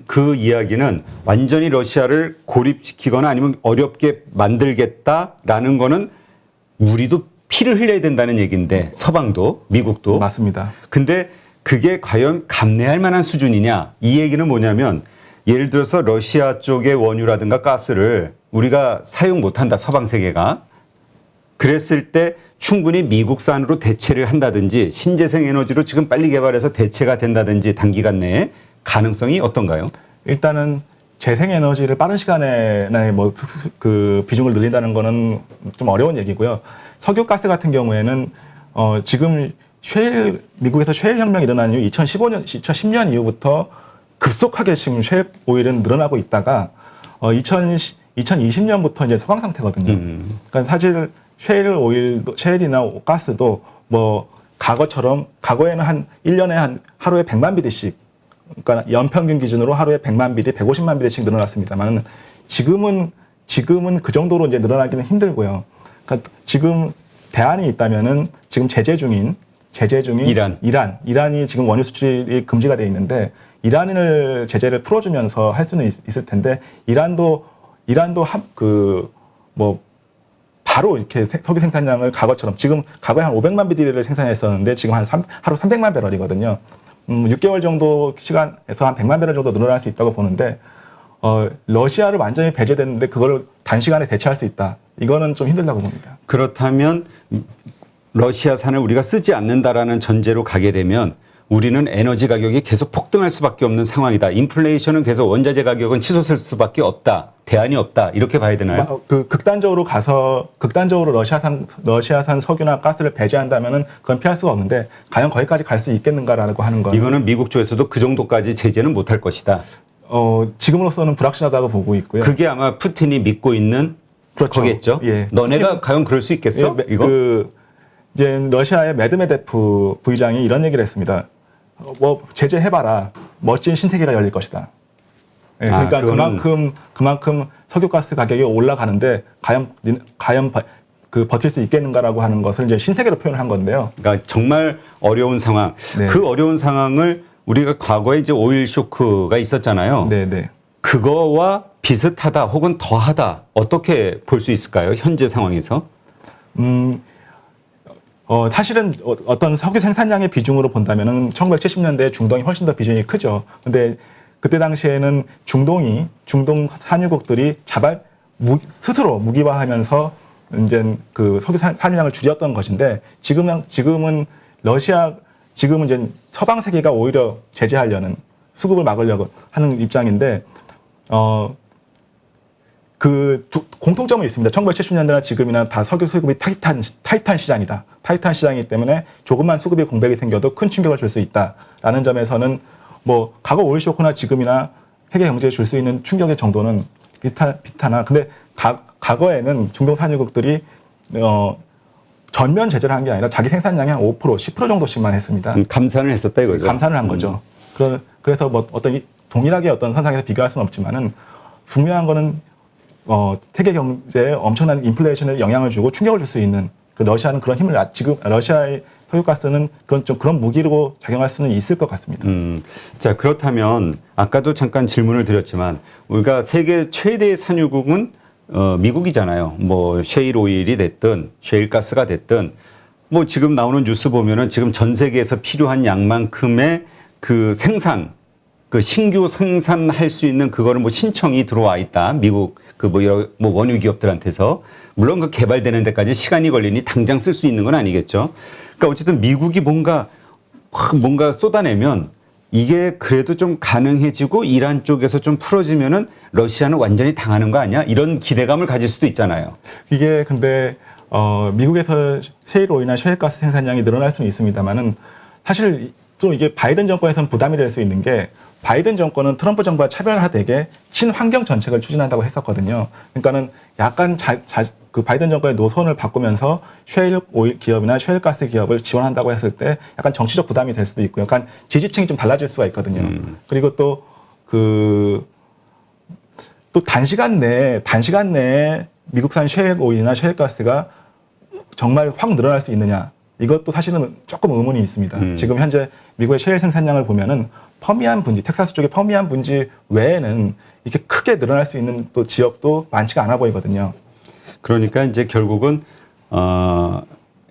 그 이야기는 완전히 러시아를 고립시키거나 아니면 어렵게 만들겠다라는 거는 우리도 피를 흘려야 된다는 얘기인데 서방도 미국도 맞습니다. 근데 그게 과연 감내할 만한 수준이냐 이 얘기는 뭐냐면 예를 들어서 러시아 쪽의 원유라든가 가스를 우리가 사용 못한다 서방 세계가 그랬을 때 충분히 미국산으로 대체를 한다든지 신재생 에너지로 지금 빨리 개발해서 대체가 된다든지 단기간 내에 가능성이 어떤가요? 일단은 재생에너지를 빠른 시간에 뭐 그 비중을 늘린다는 거는 좀 어려운 얘기고요. 석유가스 같은 경우에는 지금 미국에서 셰일 혁명이 일어난 이후 2010년 이후부터 급속하게 지금 셰일 오일은 늘어나고 있다가 2020년부터 이제 소강 상태거든요. 그러니까 사실 셰일이나 가스도 뭐 과거에는 한 1년에 하루에 100만 BD씩 그러니까 연평균 기준으로 하루에 100만 BD, 150만 BD씩 늘어났습니다만 지금은 그 정도로 이제 늘어나기는 힘들고요. 그러니까 지금 대안이 있다면은 지금 제재 중인 이란이 지금 원유 수출이 금지가 돼 있는데 이란을 제재를 풀어주면서 할 수는 있을 텐데 이란도 바로 이렇게 석유 생산량을 과거에 한 500만 BD를 생산했었는데 지금 하루 300만 배럴이거든요. 6개월 정도 시간에서 한 100만 배럴 정도 늘어날 수 있다고 보는데 러시아를 완전히 배제됐는데 그걸 단시간에 대체할 수 있다. 이거는 좀 힘들다고 봅니다. 그렇다면 러시아산을 우리가 쓰지 않는다라는 전제로 가게 되면 우리는 에너지 가격이 계속 폭등할 수밖에 없는 상황이다. 인플레이션은 계속 원자재 가격은 치솟을 수밖에 없다. 대안이 없다. 이렇게 봐야 되나요? 극단적으로 러시아산 석유나 가스를 배제한다면은 그건 피할 수가 없는데 과연 거기까지 갈 수 있겠는가라고 하는 건 이거는 미국 쪽에서도 그 정도까지 제재는 못할 것이다. 지금으로서는 불확실하다고 보고 있고요. 그게 아마 푸틴이 믿고 있는 그렇죠. 거겠죠. 예. 너네가 과연 그럴 수 있겠어? 예, 이거? 이제 러시아의 메드메데프 부의장이 이런 얘기를 했습니다. 뭐 제재해봐라. 멋진 신세계가 열릴 것이다. 예, 그러니까 그만큼 석유가스 가격이 올라가는데 과연 버틸 수 있겠는가라고 하는 것을 이제 신세계로 표현을 한 건데요. 그러니까 정말 어려운 상황. 네. 그 어려운 상황을 우리가 과거에 이제 오일 쇼크가 있었잖아요. 네. 그거와 비슷하다 혹은 더하다 어떻게 볼 수 있을까요? 현재 상황에서? 사실은 어떤 석유 생산량의 비중으로 본다면은 1970년대 중동이 훨씬 더 비중이 크죠. 근데 그때 당시에는 중동 산유국들이 스스로 무기화하면서 이제 그 석유 산유량을 줄였던 것인데 지금은 이제 서방 세계가 오히려 제재하려는 수급을 막으려고 하는 입장인데 공통점은 있습니다. 1970년대나 지금이나 다 석유 수급이 타이트한 시장이다. 타이트한 시장이기 때문에 조금만 수급이 공백이 생겨도 큰 충격을 줄 수 있다라는 점에서는 뭐 과거 오일 쇼크나 지금이나 세계 경제에 줄 수 있는 충격의 정도는 비슷하나 근데 과거에는 중동 산유국들이 전면 제재를 한 게 아니라 자기 생산량의 한 5%, 10% 정도씩만 했습니다. 감산을 했었다 이거죠. 감산을 한 거죠. 그래서 뭐 동일하게 어떤 선상에서 비교할 수는 없지만은 분명한 거는 세계 경제에 엄청난 인플레이션에 영향을 주고 충격을 줄 수 있는 그 러시아는 그런 힘을 지금 러시아의 석유가스는 그런 무기로 작용할 수는 있을 것 같습니다. 자, 그렇다면 아까도 잠깐 질문을 드렸지만 우리가 세계 최대의 산유국은 미국이잖아요. 뭐 셰일 오일이 됐든 셰일 가스가 됐든 뭐 지금 나오는 뉴스 보면은 지금 전 세계에서 필요한 양만큼의 그 생산 그 신규 생산할 수 있는 그거를 뭐 신청이 들어와 있다. 미국 그 뭐 여러 뭐 원유 기업들한테서 물론 그 개발되는 데까지 시간이 걸리니 당장 쓸 수 있는 건 아니겠죠. 그러니까 어쨌든 미국이 뭔가 쏟아내면 이게 그래도 좀 가능해지고 이란 쪽에서 좀 풀어지면은 러시아는 완전히 당하는 거 아니야? 이런 기대감을 가질 수도 있잖아요. 이게 근데 미국에서 셰일 오일이나 셰일가스 생산량이 늘어날 수는 있습니다만은 사실 또 이게 바이든 정권에서는 부담이 될 수 있는 게 바이든 정권은 트럼프 정부와 차별화되게 친환경 정책을 추진한다고 했었거든요. 그러니까는 약간 그 바이든 정권의 노선을 바꾸면서 셰일 오일 기업이나 셰일 가스 기업을 지원한다고 했을 때 약간 정치적 부담이 될 수도 있고요. 약간 지지층이 좀 달라질 수가 있거든요. 그리고 또 단시간 내에 미국산 셰일 오일이나 셰일 가스가 정말 확 늘어날 수 있느냐. 이것도 사실은 조금 의문이 있습니다. 지금 현재 미국의 셰일 생산량을 보면은 퍼미안 분지, 텍사스 쪽의 퍼미안 분지 외에는 이렇게 크게 늘어날 수 있는 또 지역도 많지가 않아 보이거든요. 그러니까 이제 결국은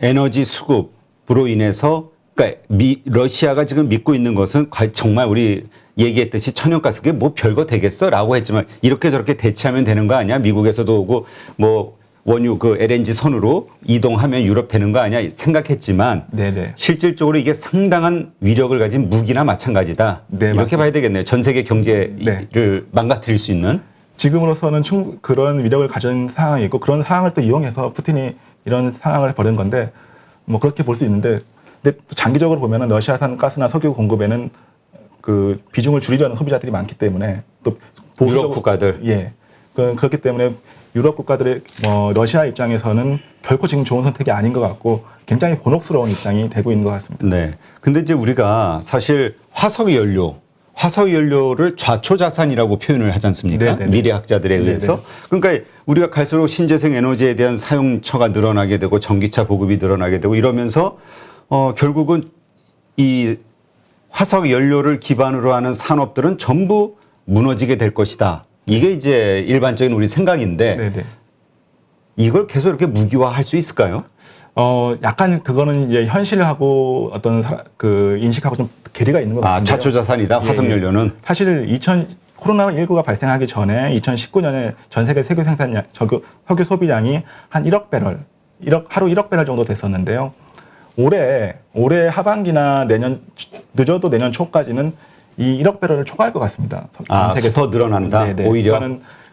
에너지 수급으로 인해서 그러니까 러시아가 지금 믿고 있는 것은 정말 우리 얘기했듯이 천연가스가 뭐 별거 되겠어라고 했지만 이렇게 저렇게 대체하면 되는 거 아니야? 미국에서도 오고 뭐 원유 그 LNG 선으로 이동하면 유럽 되는 거 아니야? 생각했지만 네네. 실질적으로 이게 상당한 위력을 가진 무기나 마찬가지다. 네, 이렇게 맞습니다. 봐야 되겠네요. 전 세계 경제를 네. 망가뜨릴 수 있는. 지금으로서는 그런 위력을 가진 상황이 있고 그런 상황을 또 이용해서 푸틴이 이런 상황을 벌인 건데 뭐 그렇게 볼 수 있는데 근데 또 장기적으로 보면은 러시아산 가스나 석유 공급에는 그 비중을 줄이려는 소비자들이 많기 때문에 또 유럽 국가들. 예. 그렇기 때문에 유럽 국가들의 러시아 입장에서는 결코 지금 좋은 선택이 아닌 것 같고 굉장히 곤혹스러운 입장이 되고 있는 것 같습니다. 네. 근데 이제 우리가 사실 화석 연료를 좌초자산이라고 표현을 하지 않습니까? 네네네. 미래학자들에 의해서. 네네. 그러니까 우리가 갈수록 신재생 에너지에 대한 사용처가 늘어나게 되고 전기차 보급이 늘어나게 되고 이러면서 결국은 이 화석 연료를 기반으로 하는 산업들은 전부 무너지게 될 것이다. 이게 이제 일반적인 우리 생각인데 네네. 이걸 계속 이렇게 무기화할 수 있을까요? 약간 그거는 이제 현실하고 어떤 그 인식하고 좀 괴리가 있는 것 같아요. 좌초자산이다. 화석 연료는. 사실 코로나19가 발생하기 전에 2019년에 전 세계 석유 생산량, 석유 소비량이 한 1억 배럴, 하루 1억 배럴 정도 됐었는데요. 올해 하반기나 늦어도 내년 초까지는 이 1억 배럴을 초과할 것 같습니다. 더 늘어난다. 네네. 오히려.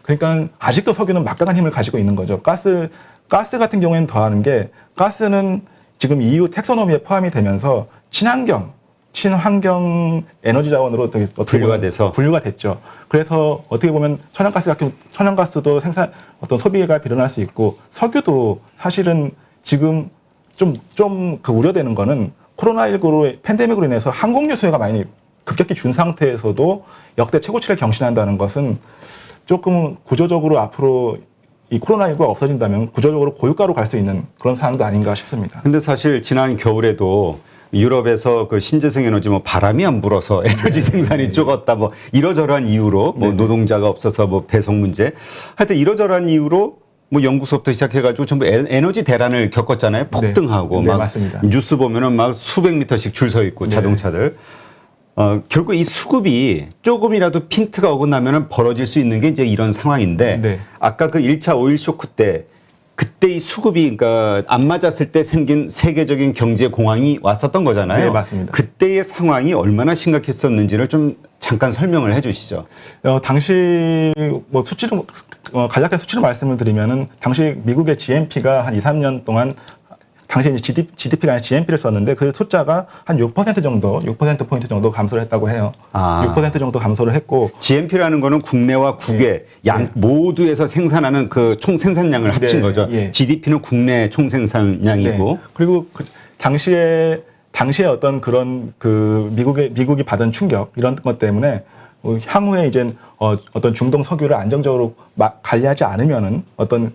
그러니까 아직도 석유는 막강한 힘을 가지고 있는 거죠. 가스 같은 경우에는 더하는 게 가스는 지금 EU 텍소노미에 포함이 되면서 친환경 에너지 자원으로 어떻게 분류가 됐죠. 그래서 어떻게 보면 천연가스도 어떤 소비가 일어날 수 있고 석유도 사실은 지금 좀 그 우려되는 거는 코로나19로 팬데믹으로 인해서 항공유 수요가 많이 급격히 준 상태에서도 역대 최고치를 경신한다는 것은 조금 구조적으로 앞으로 이 코로나19가 없어진다면 구조적으로 고유가로 갈 수 있는 그런 상황도 아닌가 싶습니다. 근데 사실 지난 겨울에도 유럽에서 그 신재생 에너지 바람이 안 불어서 에너지 생산이 죽었다 이러저러한 이유로 노동자가 없어서 배송 문제 하여튼 이러저러한 이유로 연구소부터 시작해가지고 전부 에너지 대란을 겪었잖아요. 폭등하고 네, 맞습니다. 뉴스 보면은 막 수백 미터씩 줄 서 있고 자동차들. 결국 이 수급이 조금이라도 핀트가 오고 나면은 벌어질 수 있는 게 이제 이런 상황인데 네. 아까 그 1차 오일 쇼크 때 그때 이 수급이 그러니까 안 맞았을 때 생긴 세계적인 경제 공황이 왔었던 거잖아요. 네, 맞습니다. 그때의 상황이 얼마나 심각했었는지를 좀 잠깐 설명을 해 주시죠. 당시 수치를 간략하게 수치를 말씀을 드리면은 당시 미국의 GNP가 한 2, 3년 동안 당시 이제 GDP가 아니라 GNP를 썼는데 그 숫자가 한 6% 정도, 6%포인트 정도 감소를 했다고 해요. 6% 정도 감소를 했고. GNP라는 거는 국내와 국외 모두에서 생산하는 그 총 생산량을 합친 거죠. GDP는 국내 총 생산량이고. 그리고 당시에 어떤 그런 그 미국이 받은 충격 이런 것 때문에 향후에 이제 어떤 중동 석유를 안정적으로 관리하지 않으면은 어떤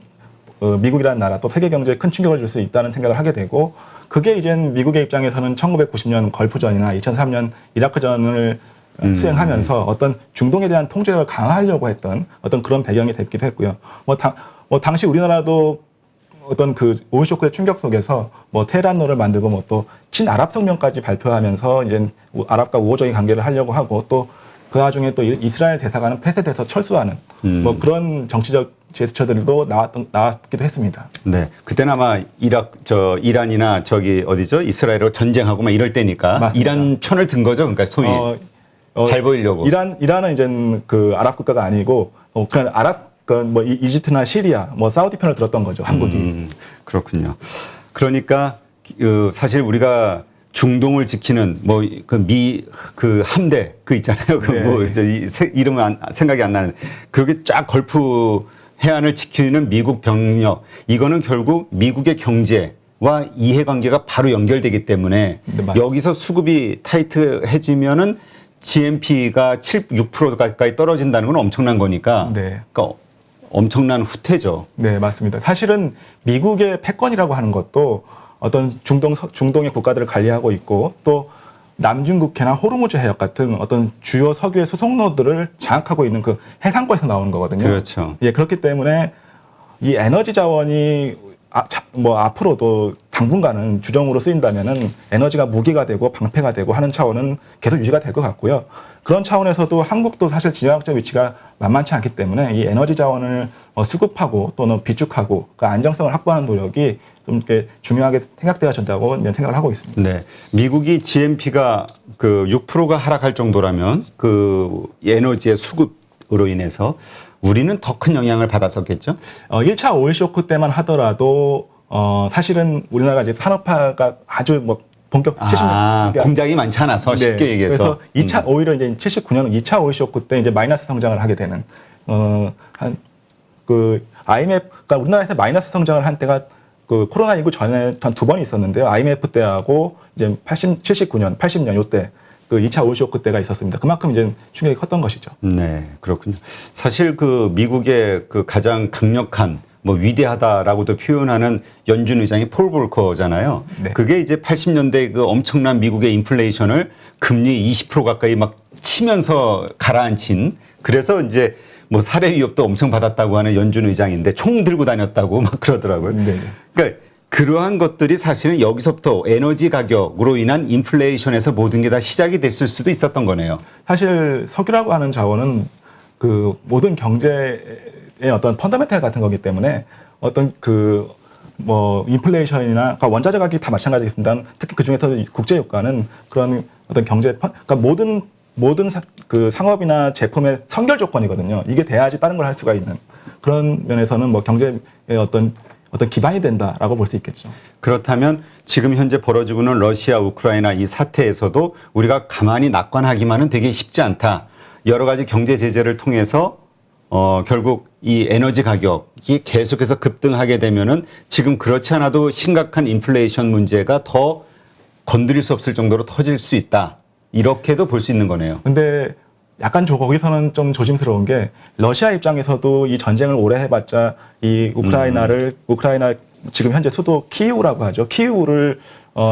미국이라는 나라 또 세계 경제에 큰 충격을 줄 수 있다는 생각을 하게 되고 그게 이제 미국의 입장에서는 1990년 걸프전이나 2003년 이라크전을 수행하면서 어떤 중동에 대한 통제력을 강화하려고 했던 어떤 그런 배경이 됐기도 했고요. 당시 우리나라도 어떤 그 오일 쇼크의 충격 속에서 테헤란로를 만들고 또 친아랍 성명까지 발표하면서 이제 아랍과 우호적인 관계를 하려고 하고 또 그 와중에 또 이스라엘 대사관은 폐쇄돼서 철수하는 뭐 그런 정치적 제스처들도 나왔기도 했습니다. 네. 그때는 아마 이란이나 저기 어디죠? 이스라엘하고 전쟁하고 막 이럴 때니까 맞습니다. 이란 편을 든 거죠. 그러니까 소위 잘 보이려고. 이란은 이제 그 아랍 국가가 아니고 그냥 뭐 이집트나 시리아, 뭐 사우디 편을 들었던 거죠. 한국이. 그렇군요. 그러니까 사실 우리가 중동을 지키는 뭐 그 함대 그 있잖아요. 그 네. 뭐 이름은 생각이 안 나는데 그렇게 쫙 걸프 해안을 지키는 미국 병력 이거는 결국 미국의 경제와 이해관계가 바로 연결되기 때문에 네, 여기서 수급이 타이트해지면은 GNP가 6% 가까이 떨어진다는 건 엄청난 거니까. 네. 그러니까 엄청난 후퇴죠. 네, 맞습니다. 사실은 미국의 패권이라고 하는 것도 어떤 중동의 국가들을 관리하고 있고 또 남중국해나 호르무즈 해역 같은 어떤 주요 석유의 수송로들을 장악하고 있는 그 해상권에서 나오는 거거든요. 그렇죠. 예, 그렇기 때문에 이 에너지 자원이 뭐 앞으로도 당분간은 주정으로 쓰인다면은 에너지가 무기가 되고 방패가 되고 하는 차원은 계속 유지가 될 것 같고요. 그런 차원에서도 한국도 사실 지정학적 위치가 만만치 않기 때문에 이 에너지 자원을 수급하고 또는 비축하고 그 안정성을 확보하는 노력이 좀 이렇게 중요하게 생각돼야 된다고 생각을 하고 있습니다. 네. 미국이 GNP가 그 6%가 하락할 정도라면 그 에너지의 수급으로 인해서 우리는 더 큰 영향을 받았었겠죠? 1차 오일 쇼크 때만 하더라도 사실은 우리나라가 이제 산업화가 아주 뭐 본격 70년 공장이 많지 않아서 쉽게 얘기해서. 그래서 2차 오히려 이제 79년은 2차 오일 쇼크 때 이제 마이너스 성장을 하게 되는 그 IMF가 우리나라에서 마이너스 성장을 한 때가 그 코로나19 전에 한 2번 있었는데요. IMF 때하고 이제 79년, 80년 요때 그 2차 오일 쇼크 때가 있었습니다. 그만큼 이제 충격이 컸던 것이죠. 네, 그렇군요. 사실 그 미국의 그 가장 강력한 뭐 위대하다라고도 표현하는 연준 의장이 폴 볼커잖아요. 네. 그게 이제 80년대 그 엄청난 미국의 인플레이션을 금리 20% 가까이 막 치면서 가라앉힌 그래서 이제 뭐 살해 위협도 엄청 받았다고 하는 연준 의장인데 총 들고 다녔다고 막 그러더라고요. 네. 그러니까 그러한 것들이 사실은 여기서부터 에너지 가격으로 인한 인플레이션에서 모든 게 다 시작이 됐을 수도 있었던 거네요. 사실 석유라고 하는 자원은 그 모든 경제의 어떤 펀더멘탈 같은 거기 때문에 어떤 그 뭐 인플레이션이나 그러니까 원자재 가격이 다 마찬가지겠습니다. 특히 그 중에서 국제 유가는 그런 어떤 그러니까 모든 그 상업이나 제품의 선결 조건이거든요. 이게 돼야지 다른 걸 할 수가 있는 그런 면에서는 뭐 경제의 어떤 기반이 된다라고 볼 수 있겠죠. 그렇다면 지금 현재 벌어지고 있는 러시아, 우크라이나 이 사태에서도 우리가 가만히 낙관하기만은 되게 쉽지 않다. 여러 가지 경제 제재를 통해서 결국 이 에너지 가격이 계속해서 급등하게 되면은 지금 그렇지 않아도 심각한 인플레이션 문제가 더 건드릴 수 없을 정도로 터질 수 있다. 이렇게도 볼 수 있는 거네요. 근데 약간 거기서는 좀 조심스러운 게 러시아 입장에서도 이 전쟁을 오래 해봤자 이 우크라이나 지금 현재 수도 키이우라고 하죠. 키이우를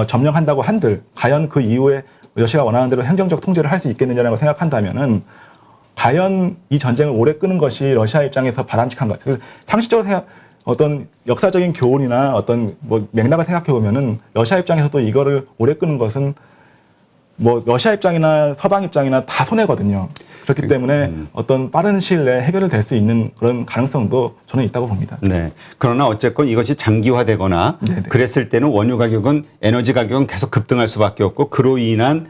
점령한다고 한들 과연 그 이후에 러시아가 원하는 대로 행정적 통제를 할 수 있겠느냐라고 생각한다면은 과연 이 전쟁을 오래 끄는 것이 러시아 입장에서 바람직한 것 같아요. 상식적으로 어떤 역사적인 교훈이나 어떤 뭐 맥락을 생각해 보면은 러시아 입장에서도 이거를 오래 끄는 것은 뭐 러시아 입장이나 서방 입장이나 다 손해거든요. 그렇기 때문에 어떤 빠른 시일 내에 해결이 될 수 있는 그런 가능성도 저는 있다고 봅니다. 네. 그러나 어쨌건 이것이 장기화되거나 네네. 그랬을 때는 원유 가격은 에너지 가격은 계속 급등할 수밖에 없고 그로 인한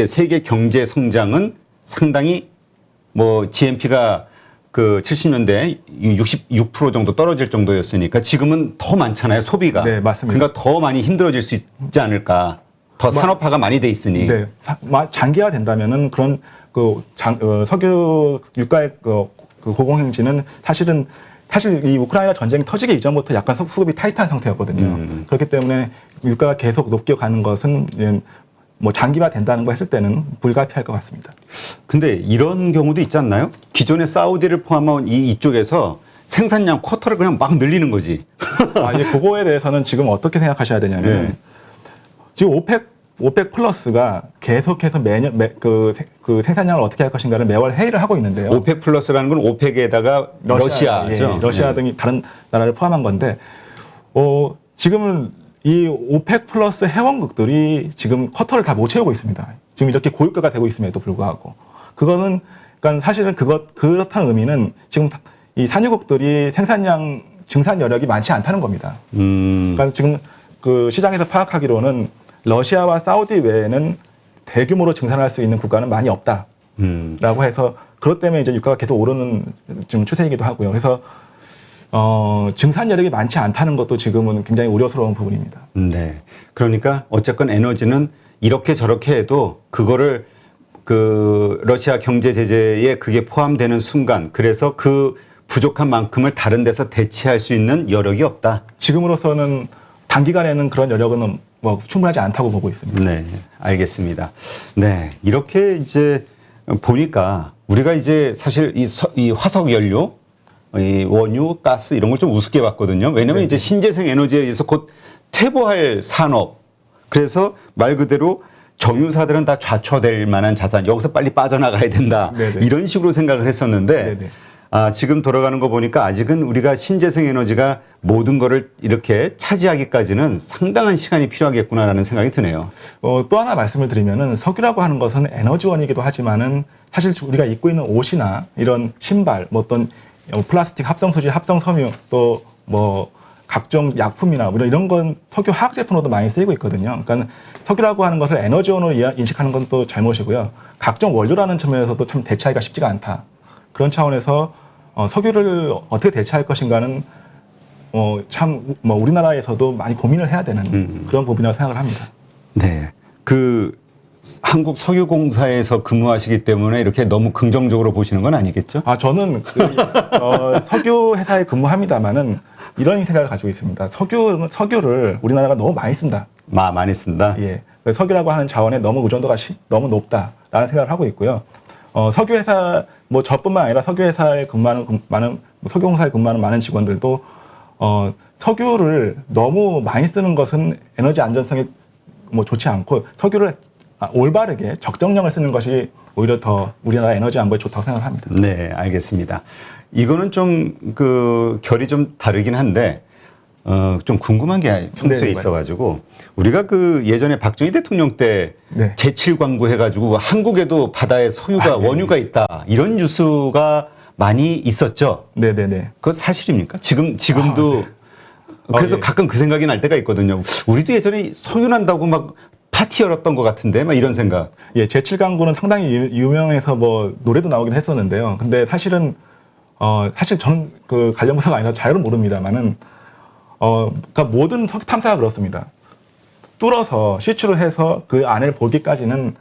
세계 경제 성장은 상당히 뭐 GNP가 그 70년대 66% 정도 떨어질 정도였으니까 지금은 더 많잖아요. 소비가. 네, 맞습니다. 그러니까 더 많이 힘들어질 수 있지 않을까. 더 산업화가 많이 돼 있으니. 네, 장기화 된다면은 그런 석유 유가의 그 고공행진은 사실 이 우크라이나 전쟁이 터지기 이전부터 약간 수급이 타이트한 상태였거든요. 그렇기 때문에 유가가 계속 높게 가는 것은 뭐 장기화 된다는 거 했을 때는 불가피할 것 같습니다. 근데 이런 경우도 있지 않나요? 기존의 사우디를 포함한 이쪽에서 생산량 쿼터를 그냥 막 늘리는 거지. 이제 그거에 대해서는 지금 어떻게 생각하셔야 되냐면 네. 지금 오펙 플러스가 계속해서 매년 그 생산량을 어떻게 할 것인가를 매월 회의를 하고 있는데요. 오펙 플러스라는 건 오펙에다가 러시아죠. 러시아 등이 다른 나라를 포함한 건데 지금은 이 오펙 플러스 회원국들이 지금 쿼터를 다 못 채우고 있습니다. 지금 이렇게 고유가가 되고 있음에도 불구하고. 그거는 그러니까 사실은 그렇다는 의미는 지금 이 산유국들이 생산량 증산 여력이 많지 않다는 겁니다. 그러니까 지금 그 시장에서 파악하기로는 러시아와 사우디 외에는 대규모로 증산할 수 있는 국가는 많이 없다라고 해서 그것 때문에 이제 유가가 계속 오르는 지금 추세이기도 하고요. 그래서 증산 여력이 많지 않다는 것도 지금은 굉장히 우려스러운 부분입니다. 네. 그러니까 어쨌건 에너지는 이렇게 저렇게 해도 그거를 그 러시아 경제 제재에 그게 포함되는 순간 그래서 그 부족한 만큼을 다른 데서 대체할 수 있는 여력이 없다. 지금으로서는 단기간에는 그런 여력은 뭐 충분하지 않다고 보고 있습니다. 네, 알겠습니다. 네, 이렇게 이제 보니까 우리가 이제 사실 이 화석 연료, 이 원유, 가스 이런 걸 좀 우습게 봤거든요. 왜냐하면 이제 신재생 에너지에 의해서 곧 퇴보할 산업. 그래서 말 그대로 정유사들은 다 좌초될 만한 자산, 여기서 빨리 빠져나가야 된다. 네네. 이런 식으로 생각을 했었는데 네네. 지금 돌아가는 거 보니까 아직은 우리가 신재생 에너지가 모든 거를 이렇게 차지하기까지는 상당한 시간이 필요하겠구나라는 생각이 드네요. 또 하나 말씀을 드리면은 석유라고 하는 것은 에너지원이기도 하지만은 사실 우리가 입고 있는 옷이나 이런 신발, 뭐 어떤 플라스틱 합성 소재, 합성 섬유 또 뭐 각종 약품이나 이런 건 석유 화학 제품으로도 많이 쓰이고 있거든요. 그러니까 석유라고 하는 것을 에너지원으로 인식하는 건 또 잘못이고요. 각종 원료라는 측면에서도 참 대체하기가 쉽지가 않다. 그런 차원에서 석유를 어떻게 대체할 것인가는 참 우리나라에서도 많이 고민을 해야 되는 그런 부분이라고 생각을 합니다. 네. 그 한국 석유공사에서 근무하시기 때문에 이렇게 너무 긍정적으로 보시는 건 아니겠죠? 저는 석유 회사에 근무합니다만은 이런 생각을 가지고 있습니다. 석유를 우리나라가 너무 많이 쓴다. 많이 쓴다. 예. 석유라고 하는 자원에 너무 의존도가 너무 높다라는 생각을 하고 있고요. 석유 회사 뭐 저뿐만 아니라 석유 회사에 근무하는 많은 석유공사에 근무하는 많은 직원들도 석유를 너무 많이 쓰는 것은 에너지 안전성에 뭐 좋지 않고 석유를 올바르게 적정량을 쓰는 것이 오히려 더 우리나라 에너지 안보에 좋다고 생각을 합니다. 네, 알겠습니다. 이거는 좀 그 결이 좀 다르긴 한데 좀 궁금한 게 평소에 네, 있어가지고 우리가 그 예전에 박정희 대통령 때 네. 제칠 광고 해가지고 한국에도 바다에 석유가 네. 원유가 있다 이런 뉴스가 많이 있었죠. 네네네. 그거 사실입니까? 지금도 네. 그래서 예. 가끔 그 생각이 날 때가 있거든요. 우리도 예전에 석유 난다고 막 파티 열었던 것 같은데 막 이런 생각. 예, 제칠 광고는 상당히 유명해서 뭐 노래도 나오긴 했었는데요. 근데 사실은 사실 저는 그 관련 부서가 아니라 잘은 모릅니다만은 그러니까 모든 석유 탐사가 그렇습니다. 뚫어서 시추를 해서 그 안을 보기까지는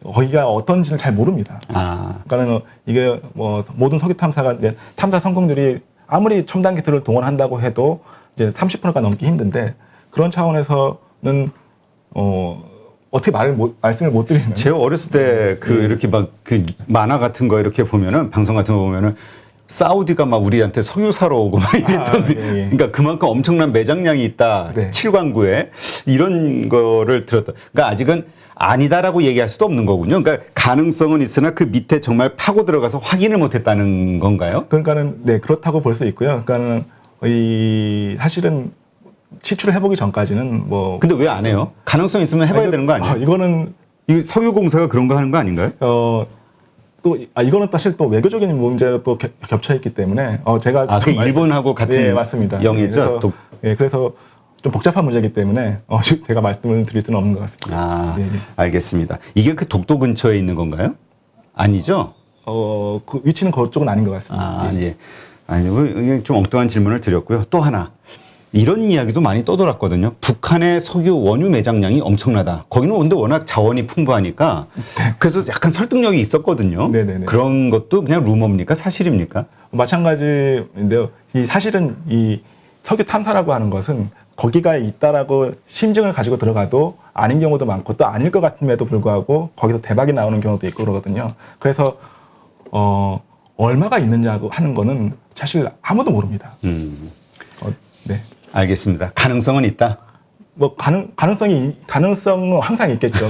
거기가 어떤지를 잘 모릅니다. 그러니까는 이게 뭐 모든 석유 탐사가 이제 탐사 성공률이 아무리 첨단 기술을 동원한다고 해도 이제 30%가 넘기 힘든데 그런 차원에서는 어떻게 말씀을 못 드리면 제가 어렸을 때 그 이렇게 막 그 만화 같은 거 이렇게 보면은 방송 같은 거 보면은 사우디가 막 우리한테 석유 사러 오고 막 이랬던데 예. 그러니까 그만큼 엄청난 매장량이 있다. 네. 칠광구에 이런 거를 들었다. 그러니까 아직은 아니다라고 얘기할 수도 없는 거군요. 그러니까 가능성은 있으나 그 밑에 정말 파고 들어가서 확인을 못했다는 건가요? 그러니까는 네 그렇다고 볼 수 있고요. 그러니까는 사실은 시추를 해보기 전까지는 뭐 근데 왜 안 해요? 가능성 있으면 해봐야 되는 거 아니에요? 이거는 이 석유공사가 그런 거 하는 거 아닌가요? 이거는 사실 또 외교적인 문제로 또 겹쳐 있기 때문에 제가 그 일본하고 같은 네, 맞습니다. 영이죠. 그래서 좀 복잡한 문제이기 때문에 제가 말씀을 드릴 수는 없는 것 같습니다. 네. 알겠습니다. 이게 그 독도 근처에 있는 건가요? 아니죠? 그 위치는 그쪽은 아닌 것 같습니다. 예. 아니, 이게 좀 엉뚱한 질문을 드렸고요. 또 하나. 이런 이야기도 많이 떠돌았거든요. 북한의 석유 원유 매장량이 엄청나다. 거기는 근데 워낙 자원이 풍부하니까 그래서 약간 설득력이 있었거든요. 네네네. 그런 것도 그냥 루머입니까? 사실입니까? 마찬가지인데요. 사실은 이 석유 탐사라고 하는 것은 거기가 있다라고 심증을 가지고 들어가도 아닌 경우도 많고 또 아닐 것 같음에도 불구하고 거기서 대박이 나오는 경우도 있고 그러거든요. 그래서 얼마가 있느냐고 하는 거는 사실 아무도 모릅니다. 네. 알겠습니다. 가능성은 있다. 뭐 가능성은 항상 있겠죠.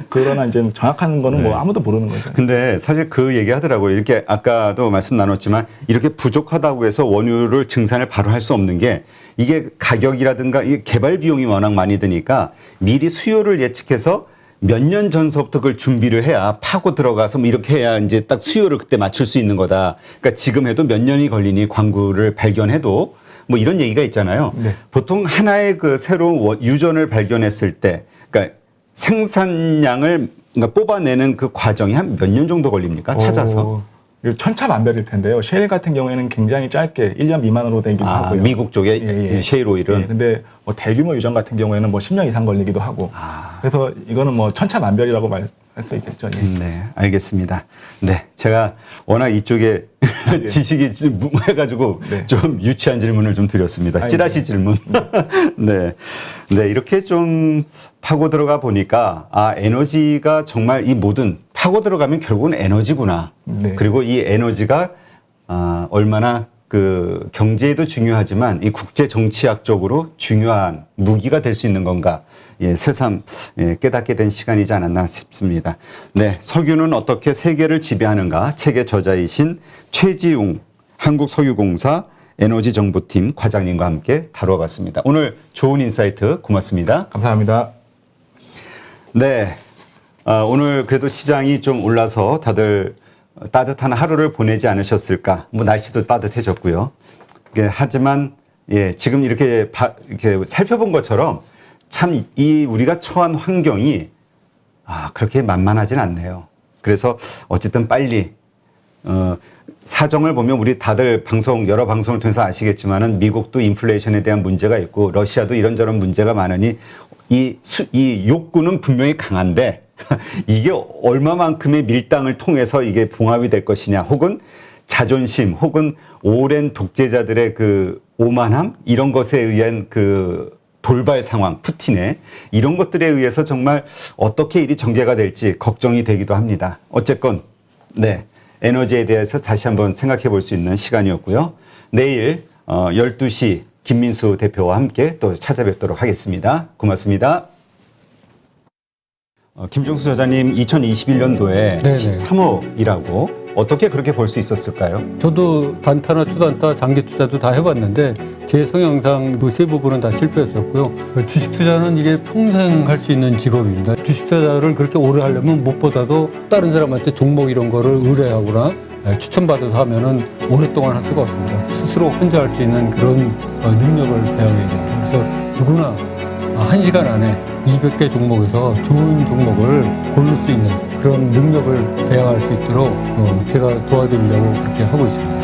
그러나 이제 정확한 거는 뭐 아무도 모르는 거죠. 근데 사실 그 얘기 하더라고요. 이렇게 아까도 말씀 나눴지만 이렇게 부족하다고 해서 원유를 증산을 바로 할 수 없는 게 이게 가격이라든가 이게 개발 비용이 워낙 많이 드니까 미리 수요를 예측해서 몇 년 전서부터 그걸 준비를 해야 파고 들어가서 뭐 이렇게 해야 이제 딱 수요를 그때 맞출 수 있는 거다. 그러니까 지금 해도 몇 년이 걸리니 광구를 발견해도 뭐 이런 얘기가 있잖아요. 네. 보통 보통 하나의 그 새로운 유전을 발견했을 때, 그러니까 생산량을 그러니까 뽑아내는 그 과정이 한 몇 년 정도 걸립니까? 찾아서. 이거 천차만별일 텐데요. 셰일 같은 경우에는 굉장히 짧게 1년 미만으로 되기도 하고요. 미국 쪽의 셰일 오일은. 예, 근데 뭐 대규모 유전 같은 경우에는 뭐 10년 이상 걸리기도 하고. 그래서 이거는 뭐 천차만별이라고 말할 수 있겠죠. 예. 네, 알겠습니다. 네, 제가 워낙 이쪽에 지식이 좀 해가지고 네. 좀 유치한 질문을 좀 드렸습니다. 아니, 찌라시 질문. 네, 네 이렇게 좀 파고 들어가 보니까 에너지가 정말 이 모든 파고 들어가면 결국은 에너지구나. 네. 그리고 이 에너지가 얼마나 그 경제에도 중요하지만 이 국제 정치학적으로 중요한 무기가 될 수 있는 건가. 예, 새삼 깨닫게 된 시간이지 않았나 싶습니다. 네, 석유는 어떻게 세계를 지배하는가 책의 저자이신 최지웅 한국석유공사 에너지정보팀 과장님과 함께 다뤄봤습니다. 오늘 좋은 인사이트 고맙습니다. 감사합니다. 네, 오늘 그래도 시장이 좀 올라서 다들 따뜻한 하루를 보내지 않으셨을까. 뭐 날씨도 따뜻해졌고요. 하지만 지금 이렇게 살펴본 것처럼 참 이 우리가 처한 환경이 그렇게 만만하진 않네요. 그래서 어쨌든 빨리 사정을 보면 우리 다들 여러 방송을 통해서 아시겠지만은 미국도 인플레이션에 대한 문제가 있고 러시아도 이런저런 문제가 많으니 이 욕구는 분명히 강한데 이게 얼마만큼의 밀당을 통해서 이게 봉합이 될 것이냐 혹은 자존심 혹은 오랜 독재자들의 그 오만함 이런 것에 의한 그 돌발 상황, 푸틴의 이런 것들에 의해서 정말 어떻게 일이 전개가 될지 걱정이 되기도 합니다. 어쨌건 네, 에너지에 대해서 다시 한번 생각해 볼 수 있는 시간이었고요. 내일 12시 김민수 대표와 함께 또 찾아뵙도록 하겠습니다. 고맙습니다. 김종수 저자님 2021년도에 네네. 13억이라고 어떻게 그렇게 볼 수 있었을까요? 저도 단타나 초단타, 장기 투자도 다 해봤는데 제 성향상 그 세 부분은 다 실패했었고요. 주식 투자는 이게 평생 할 수 있는 직업입니다. 주식 투자를 그렇게 오래 하려면 무엇보다도 다른 사람한테 종목 이런 거를 의뢰하거나 추천받아서 하면은 오랫동안 할 수가 없습니다. 스스로 혼자 할 수 있는 그런 능력을 배워야 됩니다. 그래서 누구나 1시간 안에 200개 종목에서 좋은 종목을 고를 수 있는 그런 능력을 배양할 수 있도록 제가 도와드리려고 그렇게 하고 있습니다.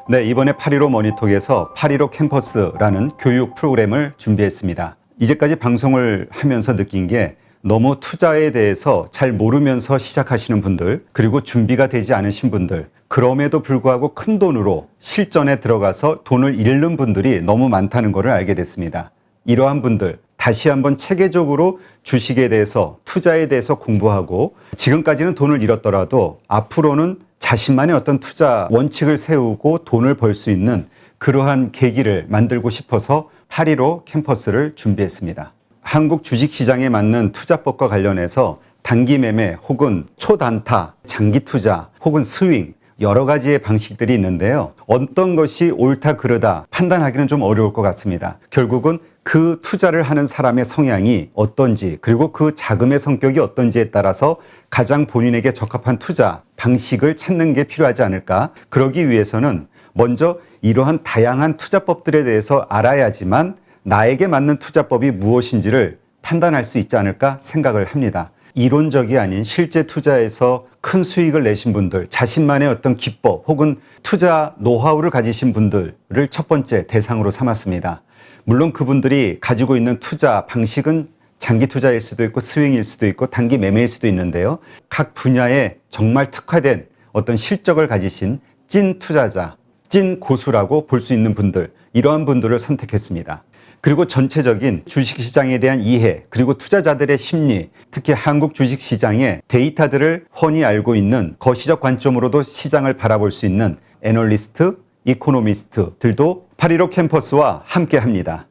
네, 이번에 8.15 머니톡에서 8.15 캠퍼스라는 교육 프로그램을 준비했습니다. 이제까지 방송을 하면서 느낀 게 너무 투자에 대해서 잘 모르면서 시작하시는 분들, 그리고 준비가 되지 않으신 분들, 그럼에도 불구하고 큰 돈으로 실전에 들어가서 돈을 잃는 분들이 너무 많다는 것을 알게 됐습니다. 이러한 분들, 다시 한번 체계적으로 주식에 대해서, 투자에 대해서 공부하고 지금까지는 돈을 잃었더라도 앞으로는 자신만의 어떤 투자 원칙을 세우고 돈을 벌 수 있는 그러한 계기를 만들고 싶어서 8.15 캠퍼스를 준비했습니다. 한국 주식시장에 맞는 투자법과 관련해서 단기 매매 혹은 초단타, 장기 투자 혹은 스윙 여러 가지의 방식들이 있는데요. 어떤 것이 옳다 그르다 판단하기는 좀 어려울 것 같습니다. 결국은 그 투자를 하는 사람의 성향이 어떤지 그리고 그 자금의 성격이 어떤지에 따라서 가장 본인에게 적합한 투자 방식을 찾는 게 필요하지 않을까. 그러기 위해서는 먼저 이러한 다양한 투자법들에 대해서 알아야지만 나에게 맞는 투자법이 무엇인지를 판단할 수 있지 않을까 생각을 합니다. 이론적이 아닌 실제 투자에서 큰 수익을 내신 분들, 자신만의 어떤 기법 혹은 투자 노하우를 가지신 분들을 첫 번째 대상으로 삼았습니다. 물론 그분들이 가지고 있는 투자 방식은 장기 투자일 수도 있고 스윙일 수도 있고 단기 매매일 수도 있는데요. 각 분야에 정말 특화된 어떤 실적을 가지신 찐 투자자, 찐 고수라고 볼 수 있는 분들, 이러한 분들을 선택했습니다. 그리고 전체적인 주식시장에 대한 이해, 그리고 투자자들의 심리, 특히 한국 주식시장의 데이터들을 훤히 알고 있는 거시적 관점으로도 시장을 바라볼 수 있는 애널리스트, 이코노미스트들도 8.15 캠퍼스와 함께 합니다.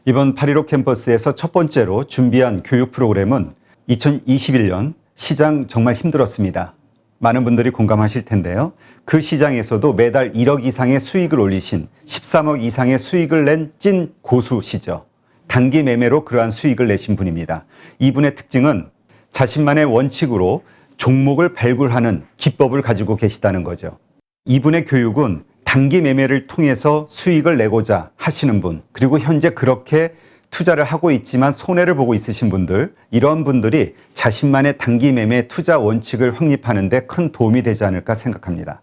이번 8.15 캠퍼스에서 첫 번째로 준비한 교육 프로그램은 2021년 시장 정말 힘들었습니다. 많은 분들이 공감하실 텐데요. 그 시장에서도 매달 1억 이상의 수익을 올리신 13억 이상의 수익을 낸 찐 고수시죠. 단기 매매로 그러한 수익을 내신 분입니다. 이분의 특징은 자신만의 원칙으로 종목을 발굴하는 기법을 가지고 계시다는 거죠. 이분의 교육은 단기 매매를 통해서 수익을 내고자 하시는 분, 그리고 현재 그렇게 투자를 하고 있지만 손해를 보고 있으신 분들, 이런 분들이 자신만의 단기 매매 투자 원칙을 확립하는 데 큰 도움이 되지 않을까 생각합니다.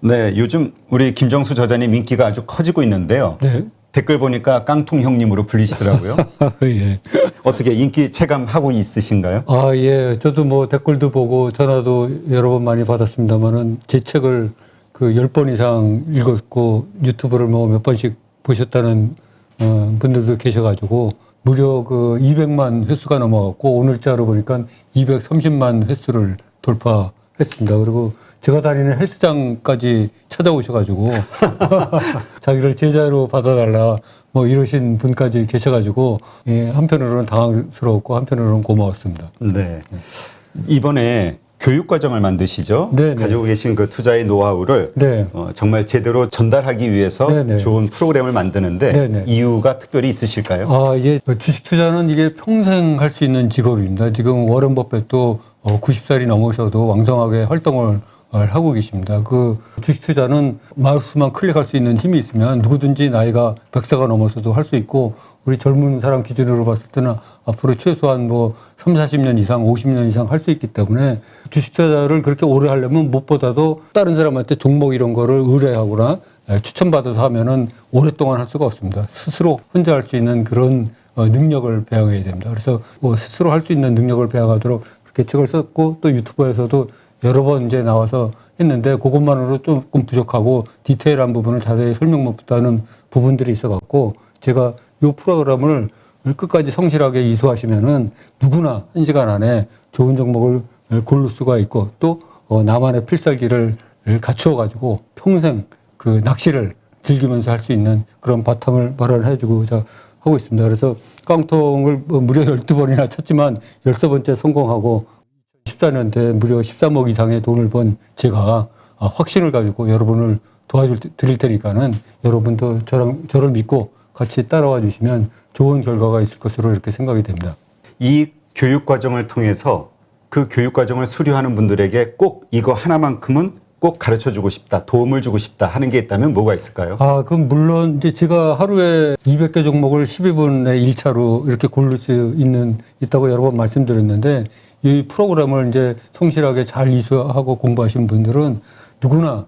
네, 요즘 우리 김정수 저자님 인기가 아주 커지고 있는데요. 네. 댓글 보니까 깡통 형님으로 불리시더라고요. 예. 어떻게 인기 체감하고 있으신가요? 아, 예. 저도 뭐 댓글도 보고 전화도 여러 번 많이 받았습니다만은 제 책을 그 10번 이상 읽었고 유튜브를 뭐 몇 번씩 보셨다는 분들도 계셔가지고 무려 그 200만 횟수가 넘어갔고 오늘자로 보니까 230만 횟수를 돌파했습니다. 그리고 제가 다니는 헬스장까지 찾아오셔가지고 자기를 제자로 받아달라 뭐 이러신 분까지 계셔가지고 예, 한편으로는 당황스러웠고 한편으로는 고마웠습니다. 네. 이번에 교육과정을 만드시죠? 네, 네. 가지고 계신 그 투자의 노하우를 네. 정말 제대로 전달하기 위해서 네, 네. 좋은 프로그램을 만드는데 네, 네. 이유가 특별히 있으실까요? 아, 이게 주식 투자는 이게 평생 할 수 있는 직업입니다. 지금 워런 버핏도 90살이 넘으셔도 왕성하게 활동을 하고 계십니다. 그 주식 투자는 마우스만 클릭할 수 있는 힘이 있으면 누구든지 나이가 100세가 넘어서도 할 수 있고 우리 젊은 사람 기준으로 봤을 때는 앞으로 최소한 뭐 3, 40년 이상, 50년 이상 할 수 있기 때문에 주식 투자를 그렇게 오래 하려면 무엇보다도 다른 사람한테 종목 이런 거를 의뢰하거나 추천받아서 하면은 오랫동안 할 수가 없습니다. 스스로 혼자 할 수 있는 그런 능력을 배워야 됩니다. 그래서 스스로 할 수 있는 능력을 배워가도록 그렇게 책을 썼고 또 유튜브에서도 여러 번 이제 나와서 했는데 그것만으로 조금 부족하고 디테일한 부분을 자세히 설명 못하는 부분들이 있어갖고 제가 이 프로그램을 끝까지 성실하게 이수하시면은 누구나 1시간 안에 좋은 종목을 고를 수가 있고 또 나만의 필살기를 갖추어가지고 평생 그 낚시를 즐기면서 할 수 있는 그런 바탕을 마련해주고자 하고 있습니다. 그래서 깡통을 무려 12번이나 쳤지만 13번째 성공하고 14년대 무려 13억 이상의 돈을 번 제가 확신을 가지고 여러분을 도와드릴 테니까는 여러분도 저를 믿고 같이 따라와 주시면 좋은 결과가 있을 것으로 이렇게 생각이 됩니다. 이 교육 과정을 통해서 그 교육 과정을 수료하는 분들에게 꼭 이거 하나만큼은 꼭 가르쳐 주고 싶다, 도움을 주고 싶다 하는 게 있다면 뭐가 있을까요? 아, 그럼 물론 이제 제가 하루에 200개 종목을 12분의 1차로 이렇게 고를 수 있다고 여러 번 말씀드렸는데 이 프로그램을 이제 성실하게 잘 이수하고 공부하신 분들은 누구나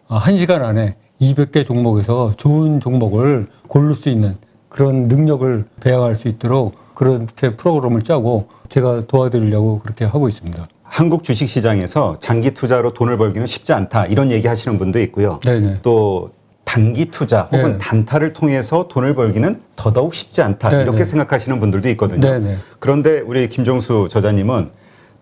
1시간 안에 200개 종목에서 좋은 종목을 고를 수 있는 그런 능력을 배양할 수 있도록 그렇게 프로그램을 짜고 제가 도와드리려고 그렇게 하고 있습니다. 한국 주식시장에서 장기 투자로 돈을 벌기는 쉽지 않다 이런 얘기 하시는 분도 있고요. 네네. 또 단기 투자 혹은 네. 단타를 통해서 돈을 벌기는 더더욱 쉽지 않다 네네. 이렇게 생각하시는 분들도 있거든요. 네네. 그런데 우리 김종수 저자님은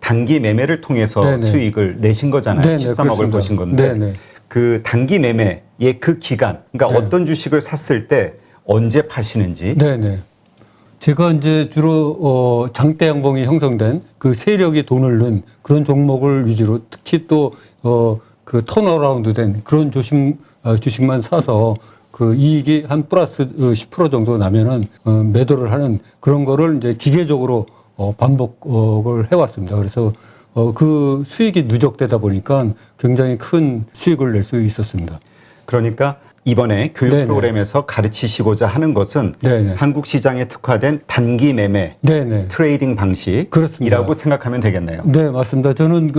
단기 매매를 통해서 네네. 수익을 내신 거잖아요. 네네, 13억을 그렇습니다. 보신 건데 네네. 그 단기 매매의 그 기간, 그러니까 네. 어떤 주식을 샀을 때 언제 파시는지 네네. 제가 이제 주로 장대 양봉이 형성된 그 세력이 돈을 넣은 그런 종목을 위주로 특히 또 그 턴어라운드 된 그런 주식만 사서 그 이익이 한 플러스 10% 정도 나면은 매도를 하는 그런 거를 이제 기계적으로 반복을 해왔습니다. 그래서 그 수익이 누적되다 보니까 굉장히 큰 수익을 낼 수 있었습니다. 그러니까 이번에 교육 네네. 프로그램에서 가르치시고자 하는 것은 네네. 한국 시장에 특화된 단기 매매 네네. 트레이딩 방식이라고 그렇습니다. 생각하면 되겠네요. 네, 맞습니다. 저는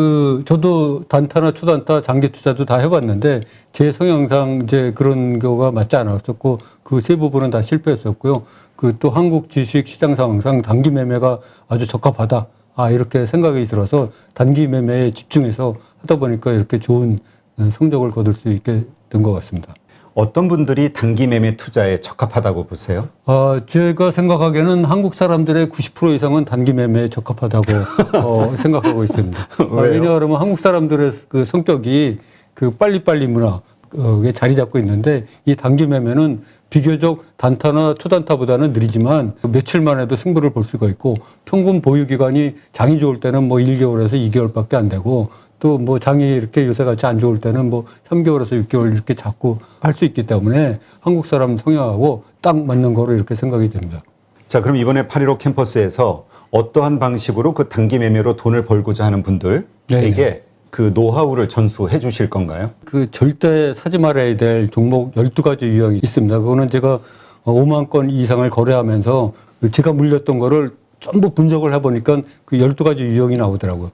저도 단타나 초단타, 장기 투자도 다 해봤는데 제 성향상 이제 그런 거가 맞지 않았었고 그 세 부분은 다 실패했었고요. 그 또 한국 주식 시장 상황상 단기 매매가 아주 적합하다. 이렇게 생각이 들어서 단기 매매에 집중해서 하다 보니까 이렇게 좋은 성적을 거둘 수 있게 된 것 같습니다. 어떤 분들이 단기 매매 투자에 적합하다고 보세요? 제가 생각하기에는 한국 사람들의 90% 이상은 단기 매매에 적합하다고 생각하고 있습니다. 왜요? 왜냐하면 한국 사람들의 그 성격이 그 빨리빨리 문화에 자리 잡고 있는데 이 단기 매매는 비교적 단타나 초단타보다는 느리지만 며칠만 해도 승부를 볼 수가 있고 평균 보유 기간이 장이 좋을 때는 뭐 1개월에서 2개월밖에 안 되고 또 뭐 장이 이렇게 요새 같이 안 좋을 때는 뭐 3개월에서 6개월 이렇게 잡고 할 수 있기 때문에 한국 사람 성향하고 딱 맞는 거로 이렇게 생각이 됩니다. 자, 그럼 이번에 8.15 캠퍼스에서 어떠한 방식으로 그 단기 매매로 돈을 벌고자 하는 분들에게 네네. 그 노하우를 전수해 주실 건가요? 그 절대 사지 말아야 될 종목 12가지 유형이 있습니다. 그거는 제가 5만 건 이상을 거래하면서 제가 물렸던 거를 전부 분석을 해보니까 그 12가지 유형이 나오더라고요.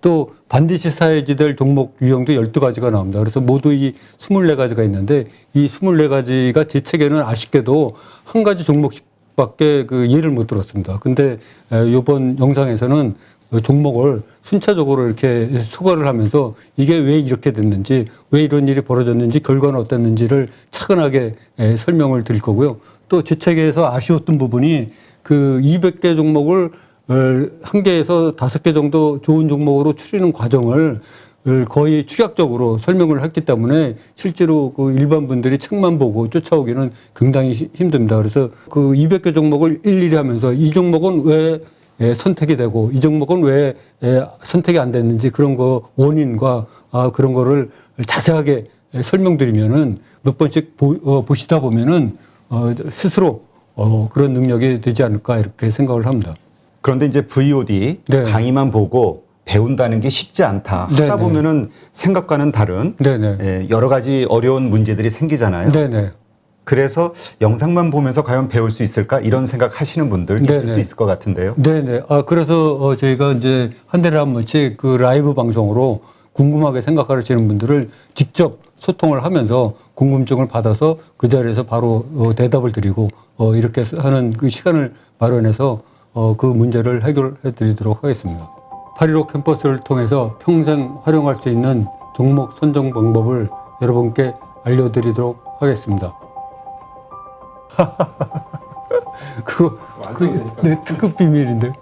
또 반드시 사야지 될 종목 유형도 12가지가 나옵니다. 그래서 모두 이 24가지가 있는데 이 24가지가 제 책에는 아쉽게도 한 가지 종목씩밖에 그 이해를 못 들었습니다. 근데 이번 영상에서는 종목을 순차적으로 이렇게 소거를 하면서 이게 왜 이렇게 됐는지, 왜 이런 일이 벌어졌는지, 결과는 어땠는지를 차근하게 설명을 드릴 거고요. 또 제 책에서 아쉬웠던 부분이 그 200개 종목을 한 개에서 5개 정도 좋은 종목으로 추리는 과정을 거의 축약적으로 설명을 했기 때문에 실제로 그 일반 분들이 책만 보고 쫓아오기는 굉장히 힘듭니다. 그래서 그 200개 종목을 일일이 하면서 이 종목은 왜 선택이 되고 이 종목은 왜 선택이 안 됐는지 그런 거 원인과 그런 거를 자세하게 설명드리면은 몇 번씩 보시다 보면은 스스로 그런 능력이 되지 않을까 이렇게 생각을 합니다. 그런데 이제 VOD 네. 강의만 보고 배운다는 게 쉽지 않다. 네네. 하다 보면은 생각과는 다른 네네. 여러 가지 어려운 문제들이 생기잖아요. 네네. 그래서 영상만 보면서 과연 배울 수 있을까 이런 생각 하시는 분들 있을 네네. 수 있을 것 같은데요. 네네. 그래서 저희가 이제 한 달에 한 번씩 그 라이브 방송으로 궁금하게 생각하시는 분들을 직접 소통을 하면서 궁금증을 받아서 그 자리에서 바로 대답을 드리고 이렇게 하는 그 시간을 마련해서 그 문제를 해결해 드리도록 하겠습니다. 8.15 캠퍼스를 통해서 평생 활용할 수 있는 종목 선정 방법을 여러분께 알려드리도록 하겠습니다. 그거 내 특급 비밀인데.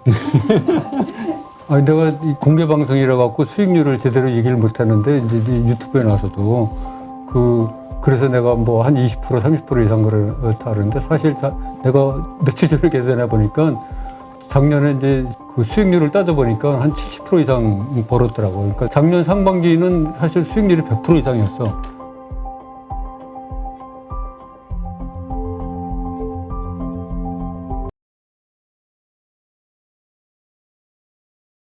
아니, 내가 이 공개 방송이라 갖고 수익률을 제대로 얘기를 못 하는데 이제 유튜브에 나와서도 그래서 내가 뭐 한 20% 30% 이상 그렇다는데 사실 내가 며칠 전에 계산해 보니까 작년에 이제 그 수익률을 따져 보니까 한 70% 이상 벌었더라고요. 그러니까 작년 상반기는 사실 수익률이 100% 이상이었어.